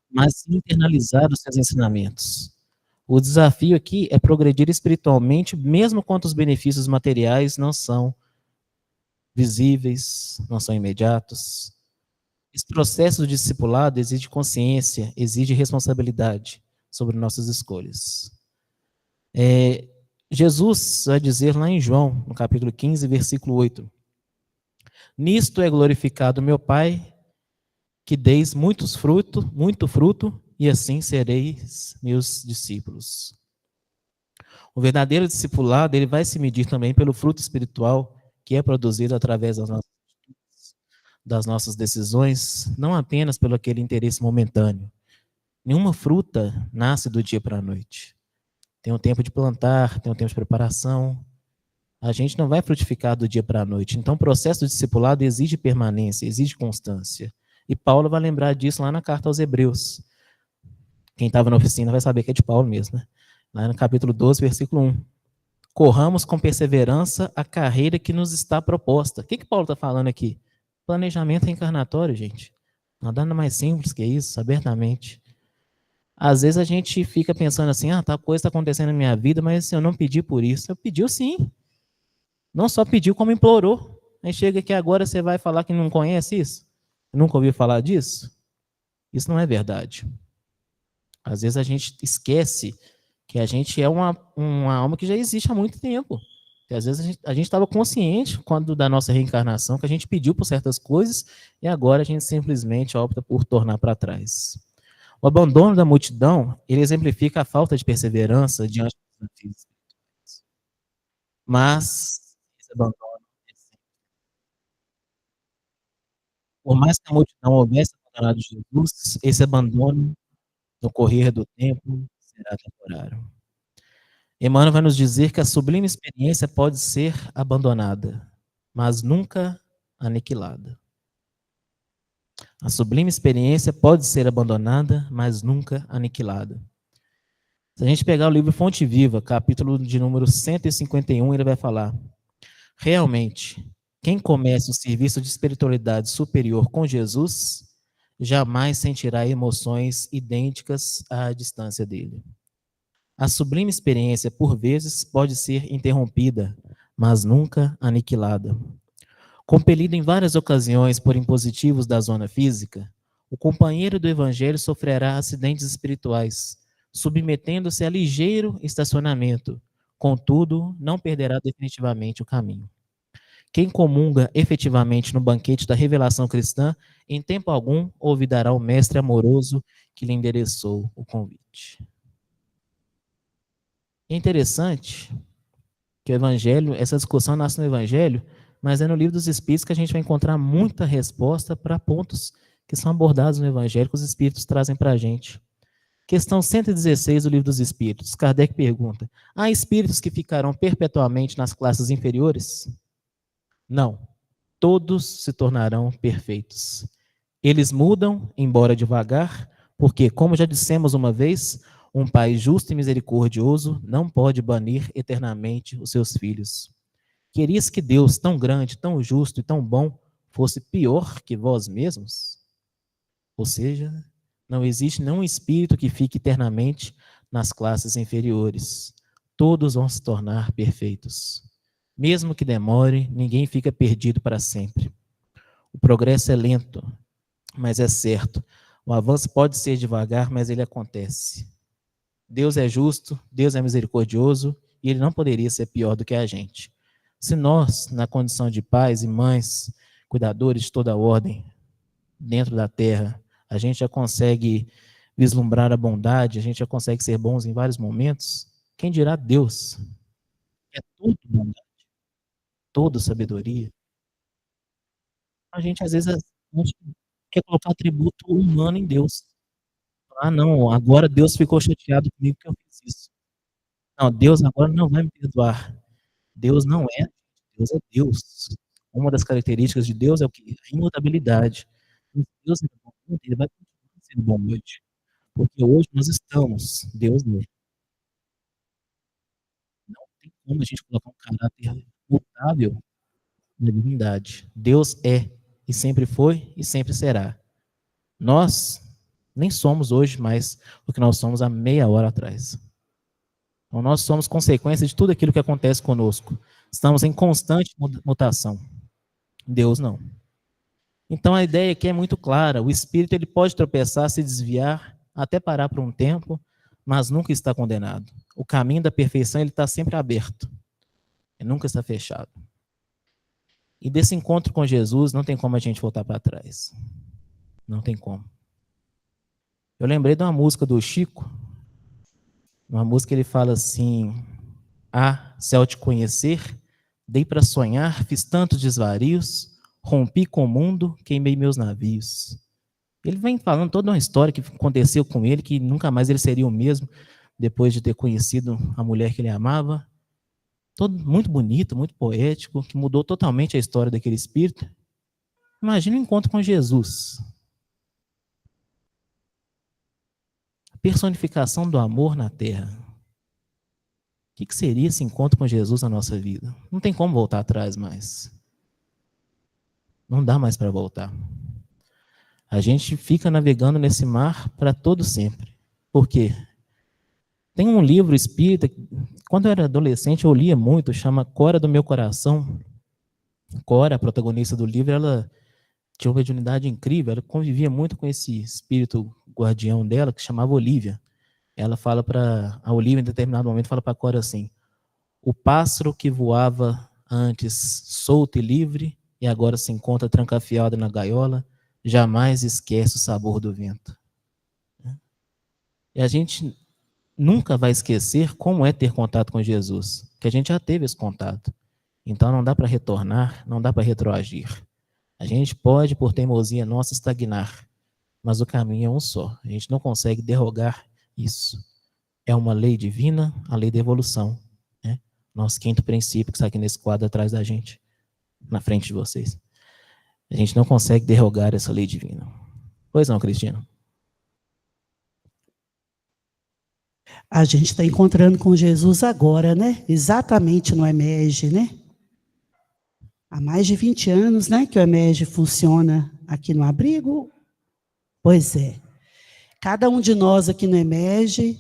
mas internalizar os seus ensinamentos. O desafio aqui é progredir espiritualmente, mesmo quando os benefícios materiais não são visíveis, não são imediatos. Esse processo de discipulado exige consciência, exige responsabilidade sobre nossas escolhas. Jesus vai dizer lá em João, no capítulo 15, versículo 8, nisto é glorificado meu Pai, que deis muito fruto, e assim sereis meus discípulos. O verdadeiro discipulado, ele vai se medir também pelo fruto espiritual que é produzido através das nossas decisões, não apenas pelo aquele interesse momentâneo. Nenhuma fruta nasce do dia para a noite. Tem um tempo de plantar, tem um tempo de preparação. A gente não vai frutificar do dia para a noite. Então, o processo do discipulado exige permanência, exige constância. E Paulo vai lembrar disso lá na carta aos Hebreus. Quem estava na oficina vai saber que é de Paulo mesmo, né? Lá no capítulo 12, versículo 1. Corramos com perseverança a carreira que nos está proposta. O que Paulo está falando aqui? Planejamento reencarnatório, gente. Nada mais simples que isso, abertamente. Às vezes a gente fica pensando assim, tal coisa está acontecendo na minha vida, mas eu não pedi por isso. Eu pedi sim. Não só pediu, como implorou. Aí chega aqui agora, você vai falar que não conhece isso? Nunca ouviu falar disso? Isso não é verdade. Às vezes a gente esquece que a gente é uma alma que já existe há muito tempo. E às vezes a gente estava consciente quando da nossa reencarnação, que a gente pediu por certas coisas, e agora a gente simplesmente opta por tornar para trás. O abandono da multidão, ele exemplifica a falta de perseverança diante dos desafios espirituais. Mas, esse abandono, por mais que a multidão houvesse abandonado Jesus, esse abandono, no correr do tempo, será temporário. Emmanuel vai nos dizer que a sublime experiência pode ser abandonada, mas nunca aniquilada. A sublime experiência pode ser abandonada, mas nunca aniquilada. Se a gente pegar o livro Fonte Viva, capítulo de número 151, ele vai falar: realmente, quem começa o serviço de espiritualidade superior com Jesus, jamais sentirá emoções idênticas à distância dele. A sublime experiência, por vezes, pode ser interrompida, mas nunca aniquilada. Compelido em várias ocasiões por impositivos da zona física, o companheiro do Evangelho sofrerá acidentes espirituais, submetendo-se a ligeiro estacionamento, contudo, não perderá definitivamente o caminho. Quem comunga efetivamente no banquete da revelação cristã, em tempo algum olvidará o mestre amoroso que lhe endereçou o convite. É interessante que o Evangelho, essa discussão nasce no Evangelho, mas é no Livro dos Espíritos que a gente vai encontrar muita resposta para pontos que são abordados no Evangelho, que os Espíritos trazem para a gente. Questão 116 do Livro dos Espíritos. Kardec pergunta: há espíritos que ficarão perpetuamente nas classes inferiores? Não. Todos se tornarão perfeitos. Eles mudam, embora devagar, porque, como já dissemos uma vez, um pai justo e misericordioso não pode banir eternamente os seus filhos. Querias que Deus, tão grande, tão justo e tão bom, fosse pior que vós mesmos? Ou seja, não existe nenhum espírito que fique eternamente nas classes inferiores. Todos vão se tornar perfeitos. Mesmo que demore, ninguém fica perdido para sempre. O progresso é lento, mas é certo. O avanço pode ser devagar, mas ele acontece. Deus é justo, Deus é misericordioso, e ele não poderia ser pior do que a gente. Se nós, na condição de pais e mães, cuidadores de toda a ordem, dentro da terra, a gente já consegue vislumbrar a bondade, a gente já consegue ser bons em vários momentos, quem dirá Deus? É tudo bondade, toda sabedoria. A gente, às vezes, a gente quer colocar atributo humano em Deus. Não, agora Deus ficou chateado comigo que eu fiz isso. Não, Deus agora não vai me perdoar. Deus não é, Deus é Deus. Uma das características de Deus é o quê? A imutabilidade. Deus é bom, ele vai continuar sendo bom hoje. Porque hoje nós estamos, Deus não. Não tem como a gente colocar um caráter mutável da divindade. Deus é, e sempre foi, e sempre será. Nós nem somos hoje mais o que nós somos há meia hora atrás. Então, nós somos consequência de tudo aquilo que acontece conosco. Estamos em constante mutação. Deus não. Então, a ideia aqui é muito clara. O espírito ele pode tropeçar, se desviar, até parar por um tempo, mas nunca está condenado. O caminho da perfeição ele está sempre aberto. Ele nunca está fechado. E desse encontro com Jesus, não tem como a gente voltar para trás. Não tem como. Eu lembrei de uma música do Chico, uma música que ele fala assim: ah, se ao te conhecer, dei para sonhar, fiz tantos desvarios, rompi com o mundo, queimei meus navios. Ele vem falando toda uma história que aconteceu com ele, que nunca mais ele seria o mesmo, depois de ter conhecido a mulher que ele amava. Todo muito bonito, muito poético, que mudou totalmente a história daquele espírito. Imagina o encontro com Jesus. A personificação do amor na Terra. O que seria esse encontro com Jesus na nossa vida? Não tem como voltar atrás mais. Não dá mais para voltar. A gente fica navegando nesse mar para todo sempre. Por quê? Tem um livro espírita, quando eu era adolescente eu lia muito, chama Cora do Meu Coração. Cora, a protagonista do livro, ela tinha uma mediunidade incrível, ela convivia muito com esse espírito guardião dela, que chamava Olívia. Ela fala para a Olívia, em determinado momento, fala para a Cora assim: o pássaro que voava antes solto e livre, e agora se encontra trancafiado na gaiola, jamais esquece o sabor do vento. E a gente nunca vai esquecer como é ter contato com Jesus, que a gente já teve esse contato. Então não dá para retornar, não dá para retroagir. A gente pode, por teimosia nossa, estagnar, mas o caminho é um só. A gente não consegue derrogar isso. É uma lei divina, a lei da evolução. Né? Nosso quinto princípio, que está aqui nesse quadro atrás da gente, na frente de vocês. A gente não consegue derrogar essa lei divina. Pois não, Cristina? A gente está encontrando com Jesus agora, né? Exatamente no EMEG, né? Há mais de 20 anos, né, que o EMEG funciona aqui no abrigo. Pois é. Cada um de nós aqui no EMEG,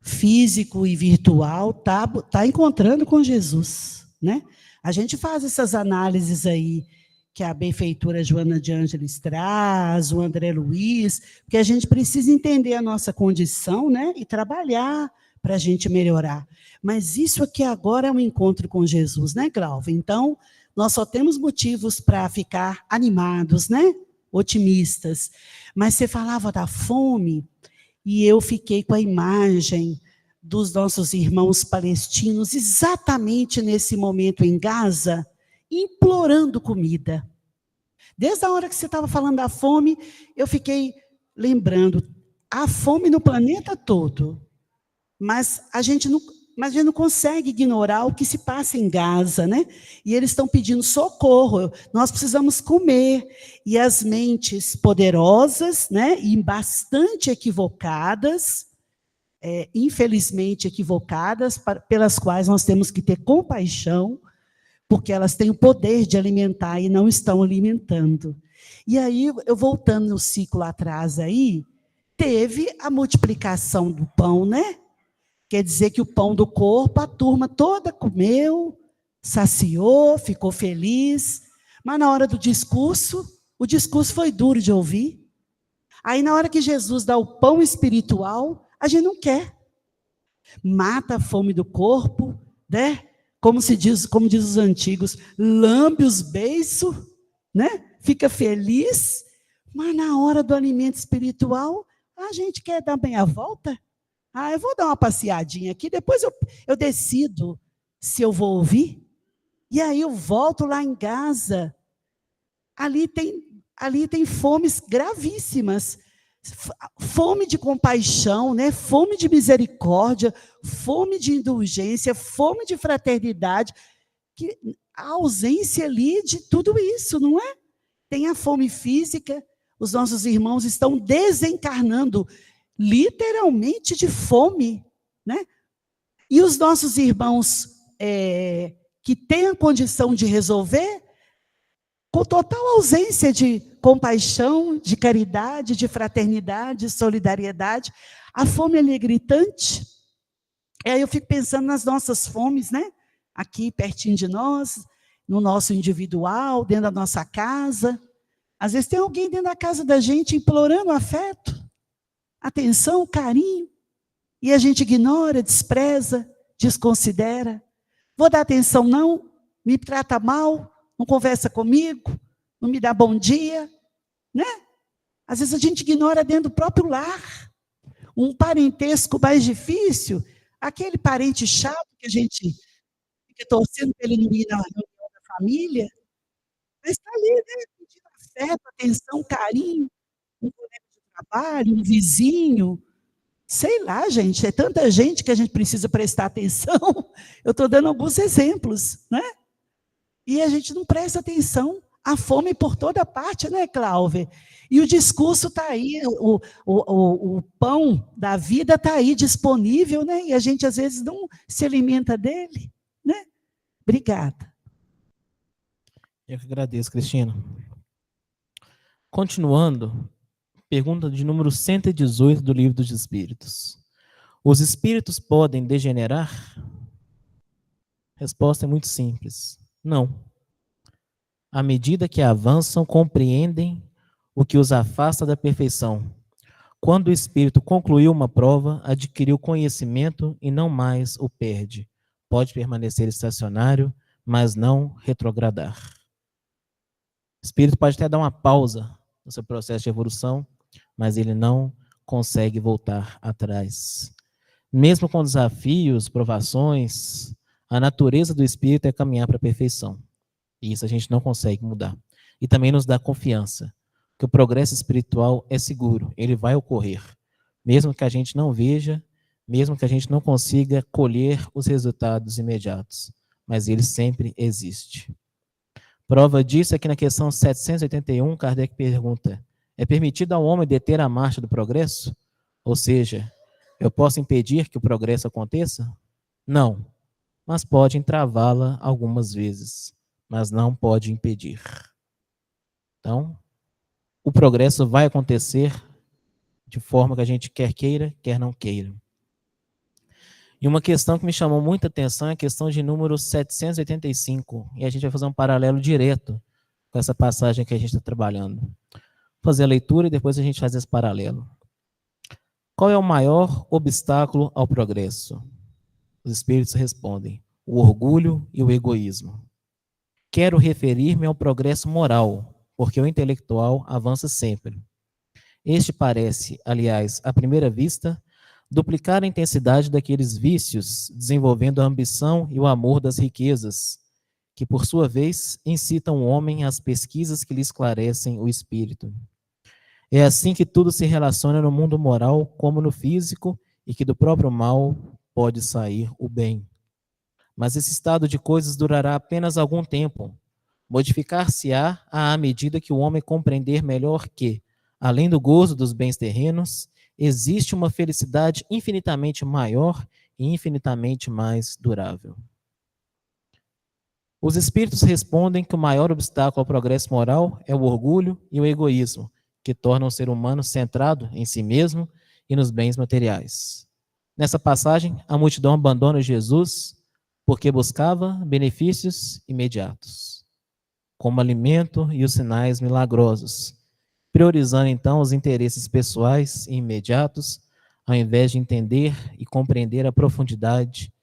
físico e virtual, tá encontrando com Jesus, né? A gente faz essas análises aí que a benfeitora Joana de Ângeles traz, o André Luiz, porque a gente precisa entender a nossa condição, né, e trabalhar para a gente melhorar. Mas isso aqui agora é um encontro com Jesus, né, Glauva? Então, nós só temos motivos para ficar animados, né, otimistas. Mas você falava da fome, e eu fiquei com a imagem dos nossos irmãos palestinos, exatamente nesse momento em Gaza, implorando comida. Desde a hora que você estava falando da fome, eu fiquei lembrando, há fome no planeta todo, mas a gente não consegue ignorar o que se passa em Gaza, né? E eles estão pedindo socorro, nós precisamos comer. E as mentes poderosas, né, e bastante equivocadas, infelizmente equivocadas, pelas quais nós temos que ter compaixão, porque elas têm o poder de alimentar e não estão alimentando. E aí, eu voltando no ciclo atrás aí, teve a multiplicação do pão, né? Quer dizer que o pão do corpo, a turma toda comeu, saciou, ficou feliz, mas na hora do discurso, o discurso foi duro de ouvir. Aí, na hora que Jesus dá o pão espiritual, a gente não quer. Mata a fome do corpo, né? Como diz os antigos, lambe os beiços, né? Fica feliz, mas na hora do alimento espiritual, a gente quer dar meia volta. Ah, eu vou dar uma passeadinha aqui, depois eu decido se eu vou ouvir. E aí eu volto lá em Gaza. Ali tem fomes gravíssimas. Fome de compaixão, né? Fome de misericórdia, fome de indulgência, fome de fraternidade, a ausência ali de tudo isso, não é? Tem a fome física, os nossos irmãos estão desencarnando, literalmente de fome, né? E os nossos irmãos que têm a condição de resolver, com total ausência de compaixão, de caridade, de fraternidade, de solidariedade. A fome ali é gritante. E aí eu fico pensando nas nossas fomes, né? Aqui pertinho de nós, no nosso individual, dentro da nossa casa. Às vezes tem alguém dentro da casa da gente implorando afeto, atenção, carinho, e a gente ignora, despreza, desconsidera. Vou dar atenção não, me trata mal, não conversa comigo, não me dá bom dia, né? Às vezes a gente ignora dentro do próprio lar. Um parentesco mais difícil, aquele parente chato que a gente fica torcendo para ele não ir na reunião da família, mas está ali, né? Pedindo afeto, atenção, carinho, um colega de trabalho, um vizinho, sei lá, gente, é tanta gente que a gente precisa prestar atenção. Eu estou dando alguns exemplos, né? E a gente não presta atenção. A fome por toda parte, né, Cláudia? E o discurso está aí, o pão da vida está aí disponível, né? E a gente, às vezes, não se alimenta dele, né? Obrigada. Eu que agradeço, Cristina. Continuando, pergunta de número 118 do Livro dos Espíritos. Os espíritos podem degenerar? Resposta é muito simples. Não. À medida que avançam, compreendem o que os afasta da perfeição. Quando o espírito concluiu uma prova, adquiriu conhecimento e não mais o perde. Pode permanecer estacionário, mas não retrogradar. O espírito pode até dar uma pausa no seu processo de evolução, mas ele não consegue voltar atrás. Mesmo com desafios, provações, a natureza do espírito é caminhar para a perfeição. E isso a gente não consegue mudar. E também nos dá confiança, que o progresso espiritual é seguro, ele vai ocorrer. Mesmo que a gente não veja, mesmo que a gente não consiga colher os resultados imediatos, mas ele sempre existe. Prova disso é que na questão 781, Kardec pergunta: é permitido ao homem deter a marcha do progresso? Ou seja, eu posso impedir que o progresso aconteça? Não, mas pode entravá-la algumas vezes, mas não pode impedir. Então, o progresso vai acontecer de forma que a gente quer queira, quer não queira. E uma questão que me chamou muita atenção é a questão de número 785, e a gente vai fazer um paralelo direto com essa passagem que a gente está trabalhando. Vou fazer a leitura e depois a gente faz esse paralelo. Qual é o maior obstáculo ao progresso? Os espíritos respondem: o orgulho e o egoísmo. Quero referir-me ao progresso moral, porque o intelectual avança sempre. Este parece, aliás, à primeira vista, duplicar a intensidade daqueles vícios, desenvolvendo a ambição e o amor das riquezas, que, por sua vez, incitam o homem às pesquisas que lhe esclarecem o espírito. É assim que tudo se relaciona no mundo moral como no físico, e que do próprio mal pode sair o bem. Mas esse estado de coisas durará apenas algum tempo. Modificar-se-á à medida que o homem compreender melhor que, além do gozo dos bens terrenos, existe uma felicidade infinitamente maior e infinitamente mais durável. Os espíritos respondem que o maior obstáculo ao progresso moral é o orgulho e o egoísmo, que tornam o ser humano centrado em si mesmo e nos bens materiais. Nessa passagem, a multidão abandona Jesus porque buscava benefícios imediatos, como alimento e os sinais milagrosos, priorizando então os interesses pessoais e imediatos, ao invés de entender e compreender a profundidade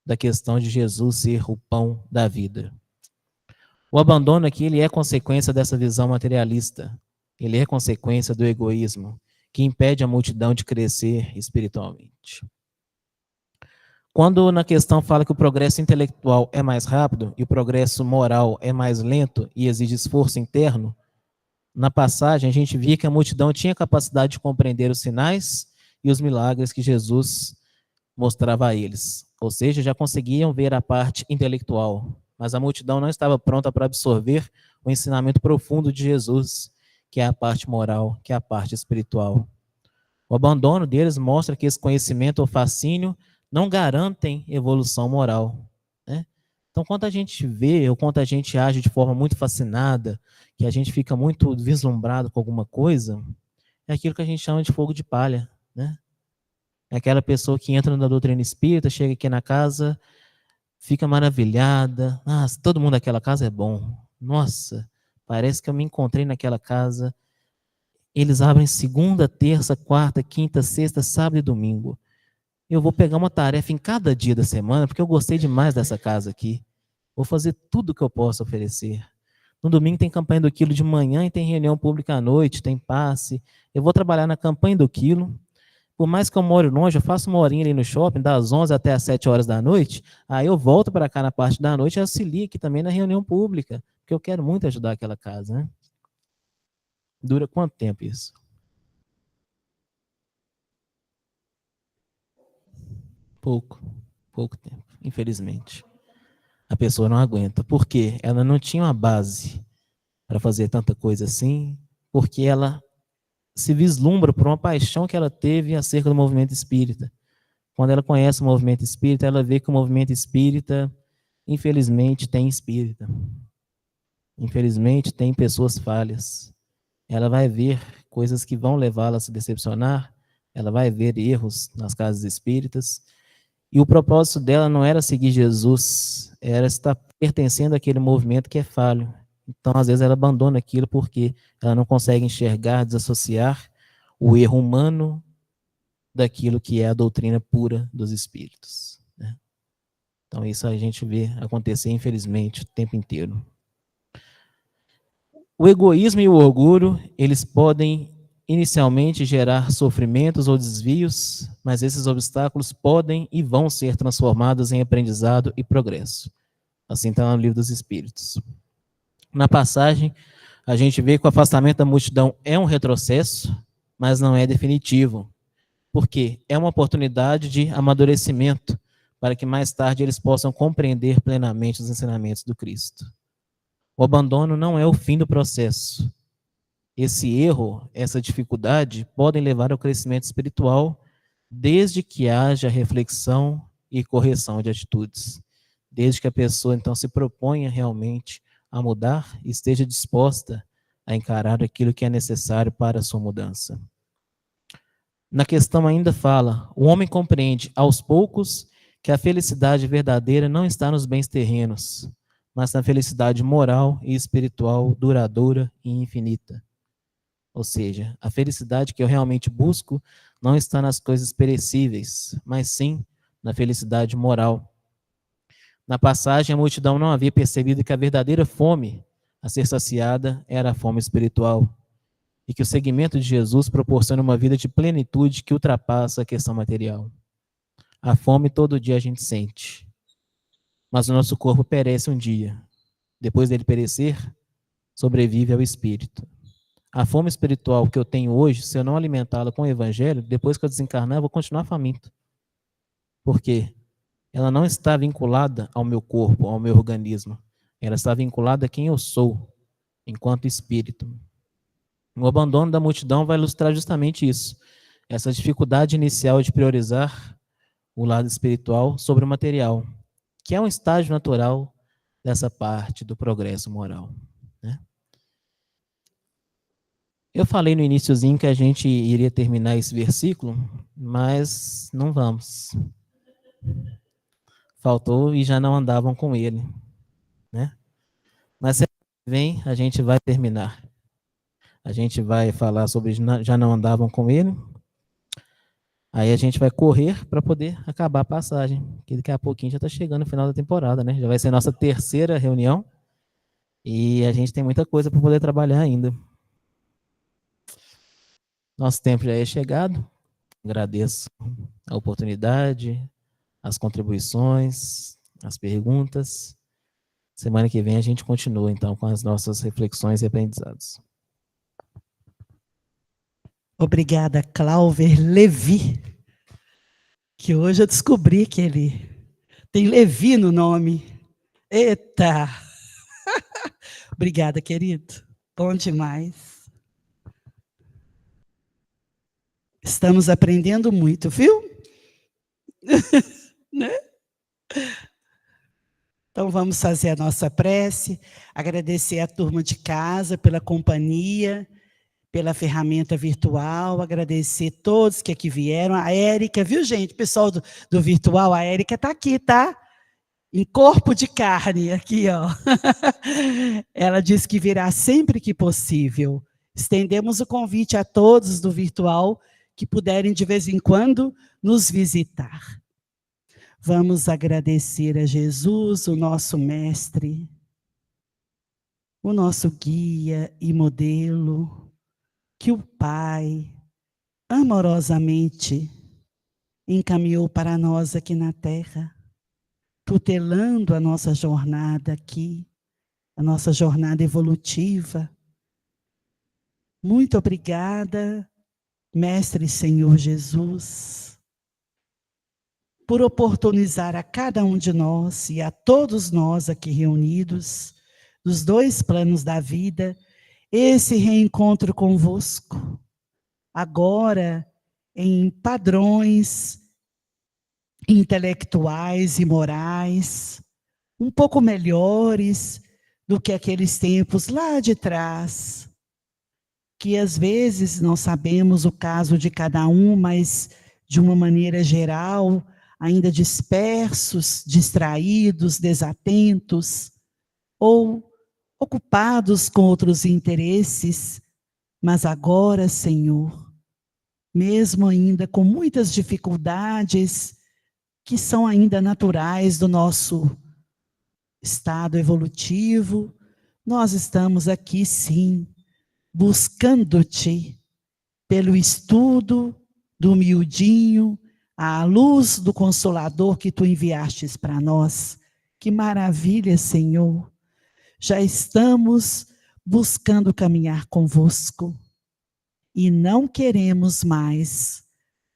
da questão de Jesus ser o pão da vida. O abandono aqui ele é consequência dessa visão materialista, ele é consequência do egoísmo, que impede a multidão de crescer espiritualmente. Quando na questão fala que o progresso intelectual é mais rápido e o progresso moral é mais lento e exige esforço interno, na passagem a gente via que a multidão tinha capacidade de compreender os sinais e os milagres que Jesus mostrava a eles. Ou seja, já conseguiam ver a parte intelectual, mas a multidão não estava pronta para absorver o ensinamento profundo de Jesus, que é a parte moral, que é a parte espiritual. O abandono deles mostra que esse conhecimento ou fascínio não garantem evolução moral, né? Então, quando a gente vê, ou quando a gente age de forma muito fascinada, que a gente fica muito vislumbrado com alguma coisa, é aquilo que a gente chama de fogo de palha, né? É aquela pessoa que entra na doutrina espírita, chega aqui na casa, fica maravilhada. Ah, todo mundo naquela casa é bom. Nossa, parece que eu me encontrei naquela casa. Eles abrem segunda, terça, quarta, quinta, sexta, sábado e domingo. Eu vou pegar uma tarefa em cada dia da semana, porque eu gostei demais dessa casa aqui. Vou fazer tudo o que eu posso oferecer. No domingo tem campanha do quilo de manhã e tem reunião pública à noite, tem passe. Eu vou trabalhar na campanha do quilo. Por mais que eu moro longe, eu faço uma horinha ali no shopping, das 11 até as 7 horas da noite. Aí eu volto para cá na parte da noite e auxilio aqui também na reunião pública, porque eu quero muito ajudar aquela casa, né? Dura quanto tempo isso? Pouco tempo, infelizmente. A pessoa não aguenta. Por quê? Ela não tinha uma base para fazer tanta coisa assim, porque ela se vislumbra por uma paixão que ela teve acerca do movimento espírita. Quando ela conhece o movimento espírita, ela vê que o movimento espírita, infelizmente, tem espírita. Infelizmente, tem pessoas falhas. Ela vai ver coisas que vão levá-la a se decepcionar, ela vai ver erros nas casas espíritas, e o propósito dela não era seguir Jesus, era estar pertencendo àquele movimento que é falho. Então, às vezes, ela abandona aquilo porque ela não consegue enxergar, desassociar o erro humano daquilo que é a doutrina pura dos espíritos, né? Então, isso a gente vê acontecer, infelizmente, o tempo inteiro. O egoísmo e o orgulho, eles podem inicialmente gerar sofrimentos ou desvios, mas esses obstáculos podem e vão ser transformados em aprendizado e progresso. Assim está no Livro dos Espíritos. Na passagem, a gente vê que o afastamento da multidão é um retrocesso, mas não é definitivo, porque é uma oportunidade de amadurecimento para que mais tarde eles possam compreender plenamente os ensinamentos do Cristo. O abandono não é o fim do processo. Esse erro, essa dificuldade, podem levar ao crescimento espiritual, desde que haja reflexão e correção de atitudes. Desde que a pessoa, então, se proponha realmente a mudar e esteja disposta a encarar aquilo que é necessário para a sua mudança. Na questão ainda fala, o homem compreende aos poucos que a felicidade verdadeira não está nos bens terrenos, mas na felicidade moral e espiritual duradoura e infinita. Ou seja, a felicidade que eu realmente busco não está nas coisas perecíveis, mas sim na felicidade moral. Na passagem, a multidão não havia percebido que a verdadeira fome a ser saciada era a fome espiritual, e que o seguimento de Jesus proporciona uma vida de plenitude que ultrapassa a questão material. A fome todo dia a gente sente, mas o nosso corpo perece um dia. Depois dele perecer, sobrevive ao espírito. A fome espiritual que eu tenho hoje, se eu não alimentá-la com o evangelho, depois que eu desencarnar, eu vou continuar faminto. Por quê? Ela não está vinculada ao meu corpo, ao meu organismo. Ela está vinculada a quem eu sou, enquanto espírito. O abandono da multidão vai ilustrar justamente isso. Essa dificuldade inicial de priorizar o lado espiritual sobre o material, que é um estágio natural dessa parte do progresso moral, né? Eu falei no iniciozinho que a gente iria terminar esse versículo, mas não vamos. Faltou e já não andavam com ele, né? Mas semana que vem a gente vai terminar. A gente vai falar sobre já não andavam com ele. Aí a gente vai correr para poder acabar a passagem, que daqui a pouquinho já está chegando o final da temporada, né? Já vai ser a nossa terceira reunião e a gente tem muita coisa para poder trabalhar ainda. Nosso tempo já é chegado. Agradeço a oportunidade, as contribuições, as perguntas. Semana que vem a gente continua, então, com as nossas reflexões e aprendizados. Obrigada, Cláudio Levi, que hoje eu descobri que ele tem Levi no nome. Eita! Obrigada, querido. Bom demais. Estamos aprendendo muito, viu? Né? Então, vamos fazer a nossa prece, agradecer a turma de casa pela companhia, pela ferramenta virtual, agradecer todos que aqui vieram, a Érica, viu, gente? Pessoal do virtual, a Érica está aqui, tá? Em corpo de carne, aqui, ó. Ela disse que virá sempre que possível. Estendemos o convite a todos do virtual que puderem, de vez em quando, nos visitar. Vamos agradecer a Jesus, o nosso mestre, o nosso guia e modelo, que o Pai, amorosamente, encaminhou para nós aqui na Terra, tutelando a nossa jornada aqui, a nossa jornada evolutiva. Muito obrigada, Mestre Senhor Jesus, por oportunizar a cada um de nós e a todos nós aqui reunidos, dos dois planos da vida, esse reencontro convosco, agora em padrões intelectuais e morais, um pouco melhores do que aqueles tempos lá de trás, que às vezes não sabemos o caso de cada um, mas de uma maneira geral, ainda dispersos, distraídos, desatentos, ou ocupados com outros interesses, mas agora, Senhor, mesmo ainda com muitas dificuldades que são ainda naturais do nosso estado evolutivo, nós estamos aqui, sim, buscando-te pelo estudo do miudinho, à luz do Consolador que tu enviastes para nós. Que maravilha, Senhor! Já estamos buscando caminhar convosco e não queremos mais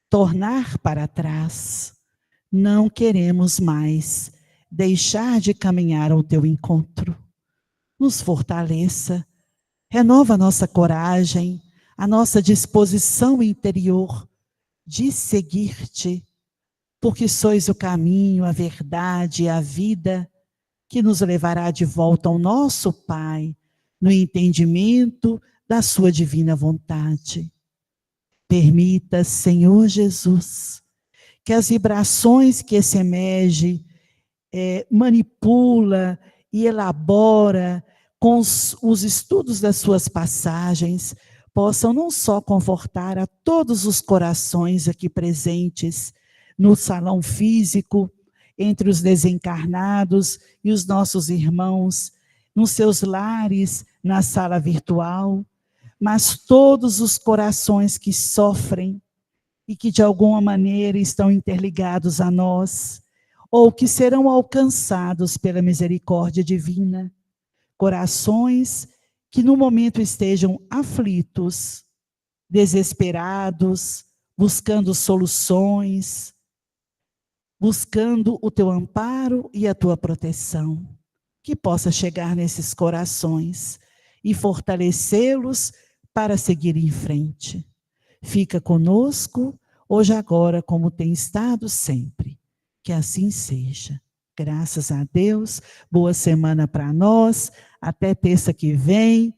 tornar para trás, não queremos mais deixar de caminhar ao teu encontro. Nos fortaleça, renova a nossa coragem, a nossa disposição interior de seguir-te, porque sois o caminho, a verdade e a vida que nos levará de volta ao nosso Pai, no entendimento da sua divina vontade. Permita, Senhor Jesus, que as vibrações que esse emerge manipula e elabora com os estudos das suas passagens, possam não só confortar a todos os corações aqui presentes no salão físico, entre os desencarnados e os nossos irmãos, nos seus lares, na sala virtual, mas todos os corações que sofrem e que de alguma maneira estão interligados a nós, ou que serão alcançados pela misericórdia divina, corações que no momento estejam aflitos, desesperados, buscando soluções, buscando o teu amparo e a tua proteção, que possa chegar nesses corações e fortalecê-los para seguir em frente. Fica conosco, hoje e agora, como tem estado sempre. Que assim seja. Graças a Deus, boa semana para nós, até terça que vem.